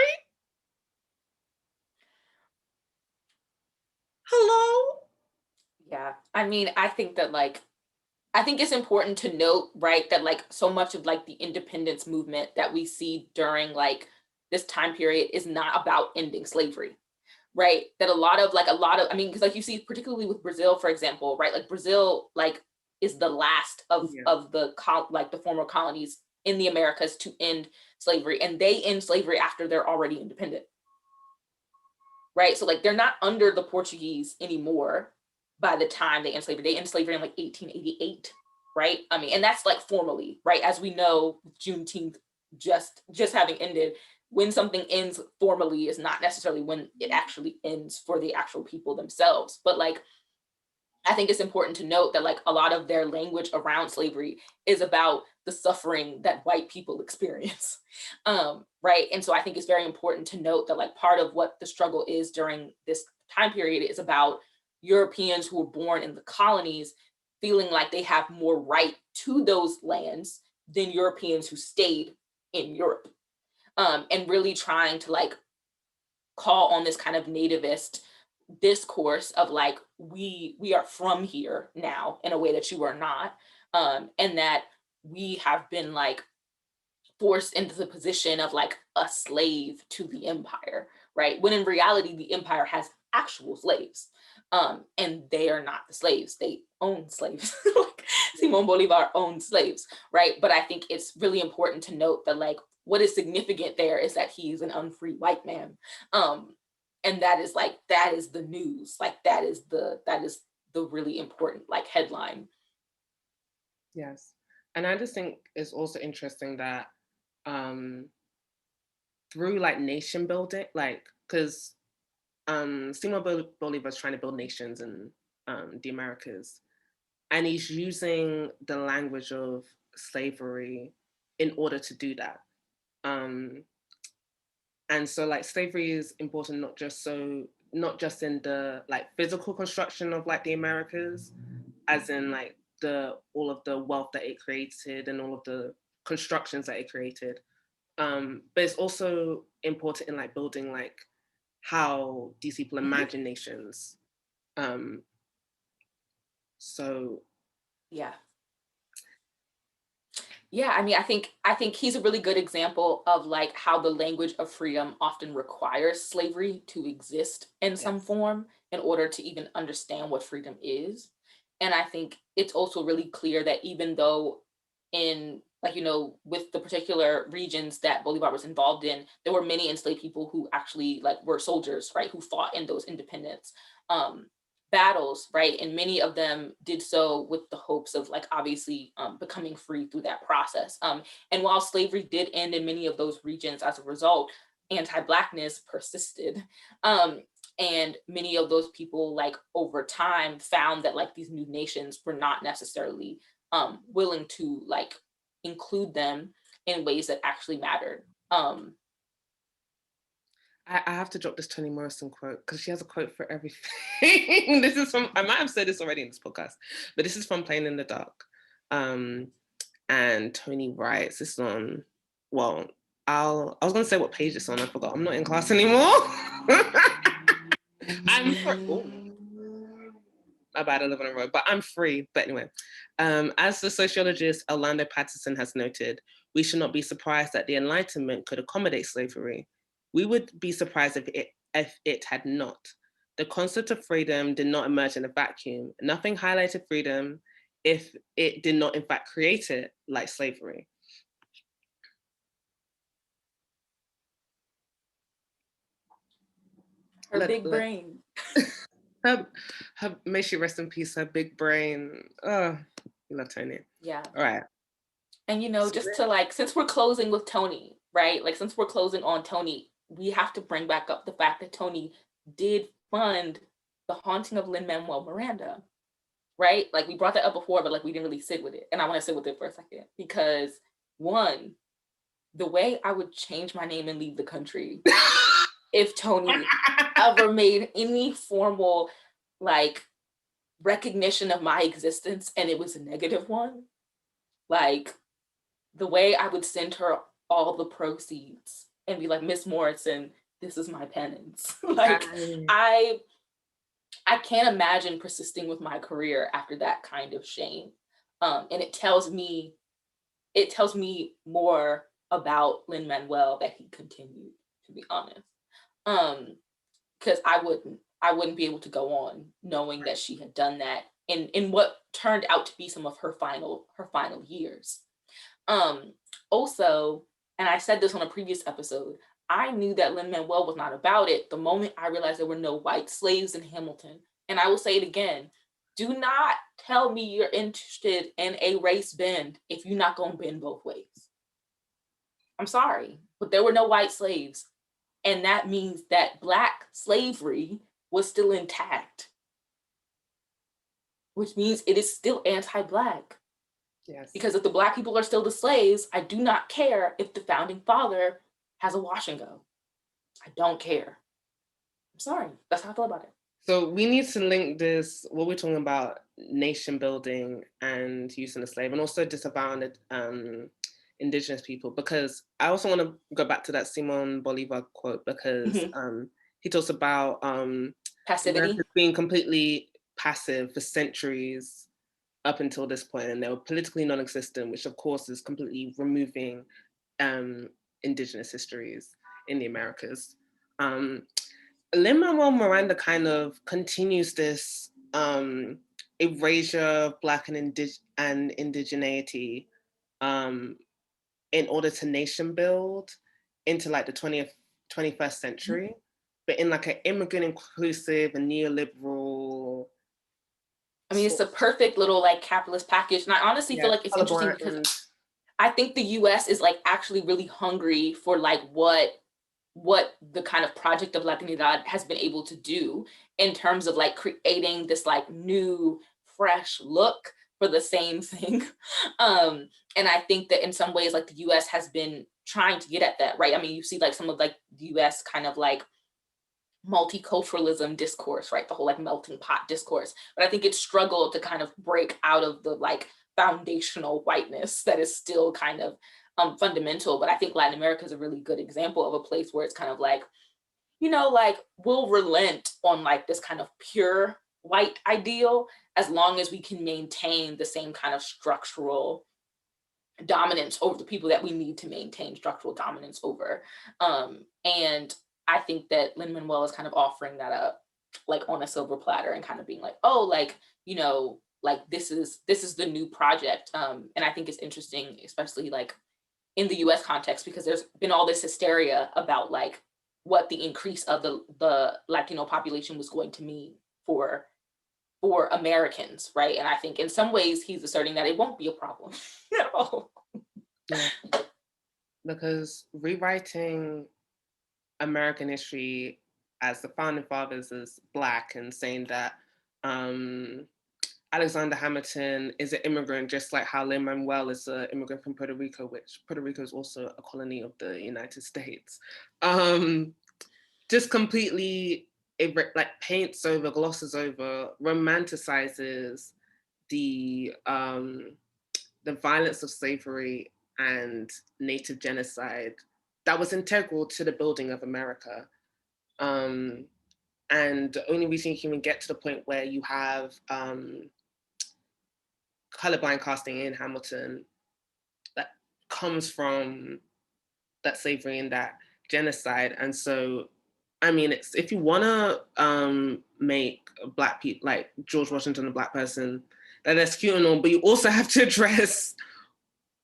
Speaker 1: Hello?
Speaker 2: Yeah, I mean, I think that like, I think it's important to note, right, that like so much of like the independence movement that we see during like this time period is not about ending slavery, right? That a lot of, I mean, because like you see, particularly with Brazil, for example, right? Like Brazil, like is the last of the former colonies in the Americas to end slavery, and they end slavery after they're already independent, right? So like they're not under the Portuguese anymore by the time they end slavery. They end slavery in like 1888, right? I mean, and that's like formally, right? As we know, Juneteenth just having ended, when something ends formally is not necessarily when it actually ends for the actual people themselves. But like, I think it's important to note that like a lot of their language around slavery is about the suffering that white people experience, right? And so I think it's very important to note that like part of what the struggle is during this time period is about Europeans who were born in the colonies feeling like they have more right to those lands than Europeans who stayed in Europe, and really trying to like call on this kind of nativist discourse of like we are from here now in a way that you are not, and that we have been like forced into the position of like a slave to the empire, right? When in reality the empire has actual slaves, and they are not the slaves, they own slaves. Like Simon Bolivar owned slaves, right? But I think it's really important to note that like what is significant there is that he's an unfree white man, and that is the news, like that is the really important like headline.
Speaker 1: Yes. And I just think it's also interesting that through like nation building, like because Simon Bolivar's trying to build nations in the Americas, and he's using the language of slavery in order to do that. And so like slavery is important not just in the like physical construction of like the Americas, as in like the all of the wealth that it created and all of the constructions that it created, but it's also important in like building like how these people imagine nations. So
Speaker 2: Yeah. Yeah, I mean, I think he's a really good example of like how the language of freedom often requires slavery to exist in some
Speaker 1: yes.
Speaker 2: form in order to even understand what freedom is. And I think it's also really clear that even though in like with the particular regions that Bolivar was involved in, there were many enslaved people who actually like were soldiers, right, who fought in those independence um battles, right? And many of them did so with the hopes of like obviously becoming free through that process. And while slavery did end in many of those regions as a result, anti-Blackness persisted. And many of those people like over time found that like these new nations were not necessarily willing to like include them in ways that actually mattered.
Speaker 1: I have to drop this Toni Morrison quote because she has a quote for everything. This is from, I might have said this already in this podcast, but this is from Playing in the Dark. And Toni writes, this is on, well, I was going to say what page it's on. I forgot. I'm not in class anymore. My bad, I live on a road, but I'm free. But anyway, as the sociologist Orlando Patterson has noted, we should not be surprised that the Enlightenment could accommodate slavery. We would be surprised if it had not. The concept of freedom did not emerge in a vacuum. Nothing highlighted freedom if it did not in fact create it, like slavery.
Speaker 2: Her big brain.
Speaker 1: Her, may she rest in peace, her big brain. Oh, we love Toni.
Speaker 2: Yeah.
Speaker 1: All right.
Speaker 2: And just to like, since we're closing with Toni, right? Like since we're closing on Toni, we have to bring back up the fact that Toni did fund The Haunting of Lin Manuel Miranda, right? Like we brought that up before, but like we didn't really sit with it. And I want to sit with it for a second because one, the way I would change my name and leave the country if Toni ever made any formal like recognition of my existence and it was a negative one, like the way I would send her all the proceeds and be like, Miss Morrison, this is my penance. Like I can't imagine persisting with my career after that kind of shame. And it tells me more about Lin Manuel that he continued, to be honest. Because I wouldn't be able to go on knowing that she had done that in what turned out to be some of her final years. Also, and I said this on a previous episode, I knew that Lin Manuel was not about it the moment I realized there were no white slaves in Hamilton. And I will say it again, do not tell me you're interested in a race bend if you're not going to bend both ways. I'm sorry, but there were no white slaves. And that means that Black slavery was still intact, which means it is still anti-Black.
Speaker 1: Yes.
Speaker 2: Because if the Black people are still the slaves, I do not care if the founding father has a wash and go. I don't care. I'm sorry. That's how I feel about it.
Speaker 1: So we need to link this, what we're talking about, nation building and using the slave, and also disavowing indigenous people, because I also want to go back to that Simon Bolivar quote, because he talks about
Speaker 2: passivity
Speaker 1: being completely passive for centuries up until this point, and they were politically non-existent, which of course is completely removing indigenous histories in the Americas. Lin Manuel Miranda kind of continues this erasure of Black and indigeneity in order to nation build into like the 21st century, but in like an immigrant inclusive and neoliberal.
Speaker 2: I mean, it's a perfect little like capitalist package. And I honestly feel like it's interesting because I think the US is like actually really hungry for like what the kind of project of Latinidad has been able to do in terms of like creating this like new fresh look for the same thing. And I think that in some ways like the US has been trying to get at that, right? I mean, you see like some of like the US kind of like multiculturalism discourse, right? The whole like melting pot discourse. But I think it struggled to kind of break out of the like foundational whiteness that is still kind of fundamental. But I think Latin America is a really good example of a place where it's kind of like, you know, like we'll relent on like this kind of pure white ideal as long as we can maintain the same kind of structural dominance over the people that we need to maintain structural dominance over. And I think that Lin Manuel is kind of offering that up like on a silver platter and kind of being like, oh, like, you know, like this is the new project. And I think it's interesting, especially like in the US context, because there's been all this hysteria about like what the increase of the Latino population was going to mean for for Americans, right? And I think in some ways he's asserting that it won't be a problem at all.
Speaker 1: Yeah, because rewriting American history as the founding fathers as Black and saying that um, Alexander Hamilton is an immigrant, just like how Lin Manuel is an immigrant from Puerto Rico, which Puerto Rico is also a colony of the United States. Just completely like paints over, glosses over, romanticizes the the violence of slavery and native genocide that was integral to the building of America. Um, and the only reason you can even get to the point where you have colorblind casting in Hamilton that comes from that slavery and that genocide. And so, I mean, it's, if you want to make Black people, like George Washington, a Black person, then that's cute and all, but you also have to address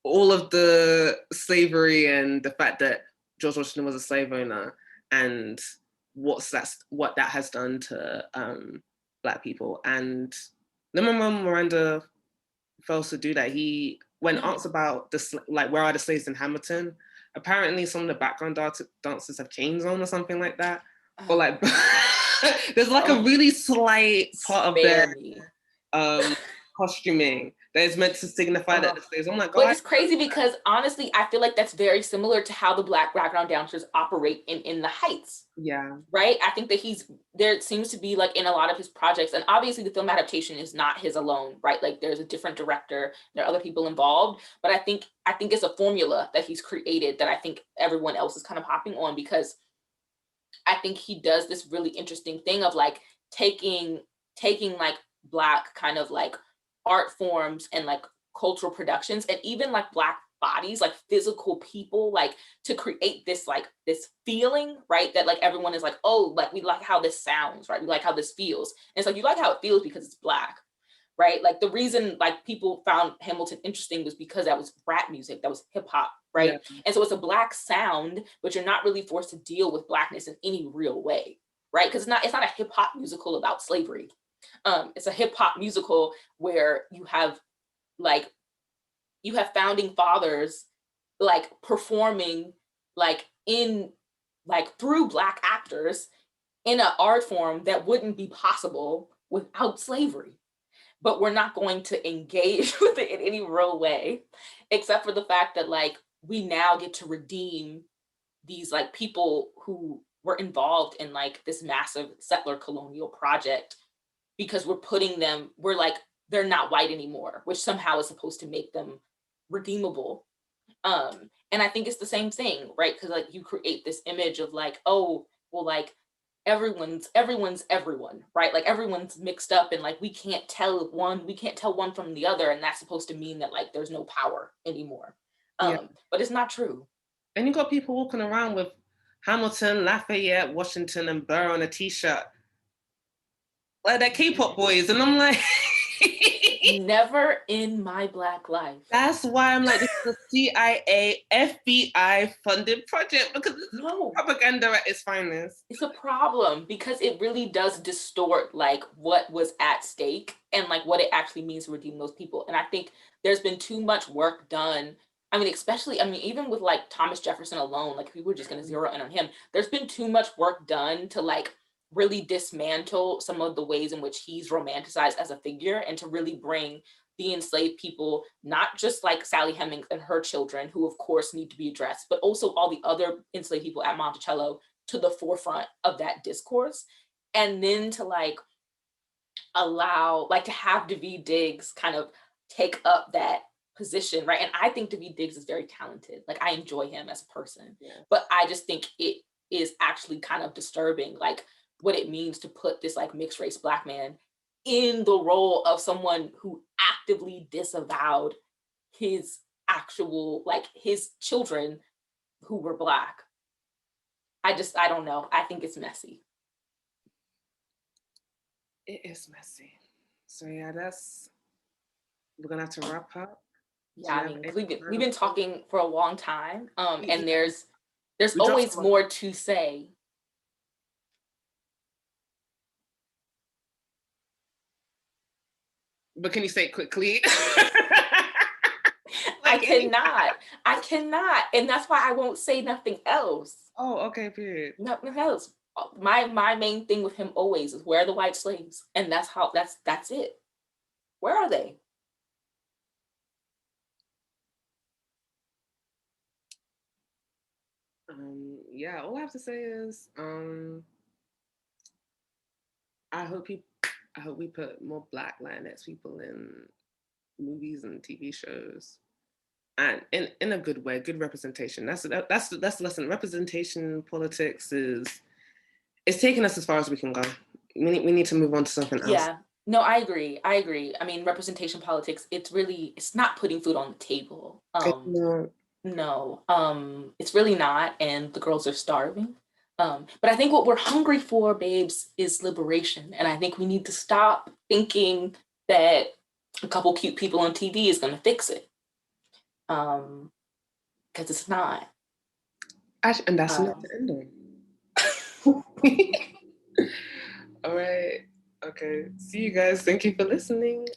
Speaker 1: all of the slavery and the fact that George Washington was a slave owner and what that has done to Black people. And Lin Manuel Miranda fails to do that. He, when asked about the like where are the slaves in Hamilton, apparently some of the background dancers have chains on or something like that, or like there's like a really slight part of their costuming that is meant to signify that the slaves. I'm like,
Speaker 2: but it's crazy because honestly, I feel like that's very similar to how the Black background dancers operate in the Heights.
Speaker 1: Yeah.
Speaker 2: Right. I think that there seems to be like in a lot of his projects, and obviously the film adaptation is not his alone, right? Like there's a different director, there are other people involved, but I think it's a formula that he's created that I think everyone else is kind of hopping on, because I think he does this really interesting thing of like taking like Black kind of like art forms and like cultural productions and even like Black bodies, like physical people, like to create this like this feeling, right? That like everyone is like, oh, like we like how this sounds, right? We like how this feels. And it's like you like how it feels because it's Black, right? Like the reason like people found Hamilton interesting was because that was rap music, that was hip hop, right? Yeah. And so it's a Black sound, but you're not really forced to deal with Blackness in any real way, right? Because it's not a hip hop musical about slavery. It's a hip hop musical where you have founding fathers like performing like in like through Black actors in an art form that wouldn't be possible without slavery. But we're not going to engage with it in any real way, except for the fact that like we now get to redeem these like people who were involved in like this massive settler colonial project, because we're like, they're not white anymore, which somehow is supposed to make them redeemable. And I think it's the same thing, right? Because like you create this image of like, oh, well, like everyone's everyone, right? Like everyone's mixed up and like we can't tell one from the other, and that's supposed to mean that like there's no power anymore. But it's not true.
Speaker 1: And you got people walking around with Hamilton, Lafayette, Washington, and Burr on a t-shirt. Like they're K-pop boys, and I'm like,
Speaker 2: never in my Black life.
Speaker 1: That's why I'm like, this is a CIA, FBI funded project, because it's propaganda at its finest.
Speaker 2: It's a problem because it really does distort like what was at stake and like what it actually means to redeem those people. And I think there's been too much work done I mean, especially, I mean, even with like Thomas Jefferson alone, like if we were just going to zero in on him, there's been too much work done to like really dismantle some of the ways in which he's romanticized as a figure and to really bring the enslaved people, not just like Sally Hemings and her children, who of course need to be addressed, but also all the other enslaved people at Monticello to the forefront of that discourse. And then to like allow, like to have Daveed Diggs kind of take up that position, right? And I think Daveed Diggs is very talented. Like I enjoy him as a person,
Speaker 1: Yeah.
Speaker 2: but I just think it is actually kind of disturbing, like what it means to put this like mixed race Black man in the role of someone who actively disavowed his actual, like his children who were Black. I don't know. I think it's messy.
Speaker 1: It is messy. So yeah, we're gonna have to wrap up. Do
Speaker 2: Yeah,
Speaker 1: you
Speaker 2: I
Speaker 1: have
Speaker 2: mean,
Speaker 1: any
Speaker 2: we've
Speaker 1: final
Speaker 2: been
Speaker 1: thoughts?
Speaker 2: talking for a long time, and
Speaker 1: Yeah,
Speaker 2: there's
Speaker 1: we dropped
Speaker 2: always
Speaker 1: some.
Speaker 2: more to say.
Speaker 1: But can you say it quickly?
Speaker 2: I
Speaker 1: Like any.
Speaker 2: cannot, I cannot, and that's why I won't say nothing else.
Speaker 1: Oh, okay, period.
Speaker 2: Nothing else. My main thing with him always is where are the white slaves, and that's it. Where are they?
Speaker 1: Yeah, all I have to say is I hope he I hope we put more Black Latinx people in movies and TV shows, and in a good way, good representation. That's the lesson. Representation politics is it's taking us as far as we can go. We need to move on to something else.
Speaker 2: Yeah. No, I agree. I agree. I mean, representation politics, it's not putting food on the table. No, it's really not, and the girls are starving. But I think what we're hungry for, babes, is liberation. And I think we need to stop thinking that a couple cute people on TV is going to fix it. Because it's not.
Speaker 1: Actually, and that's not
Speaker 2: Um,
Speaker 1: the end All right. Okay. See you guys. Thank you for listening.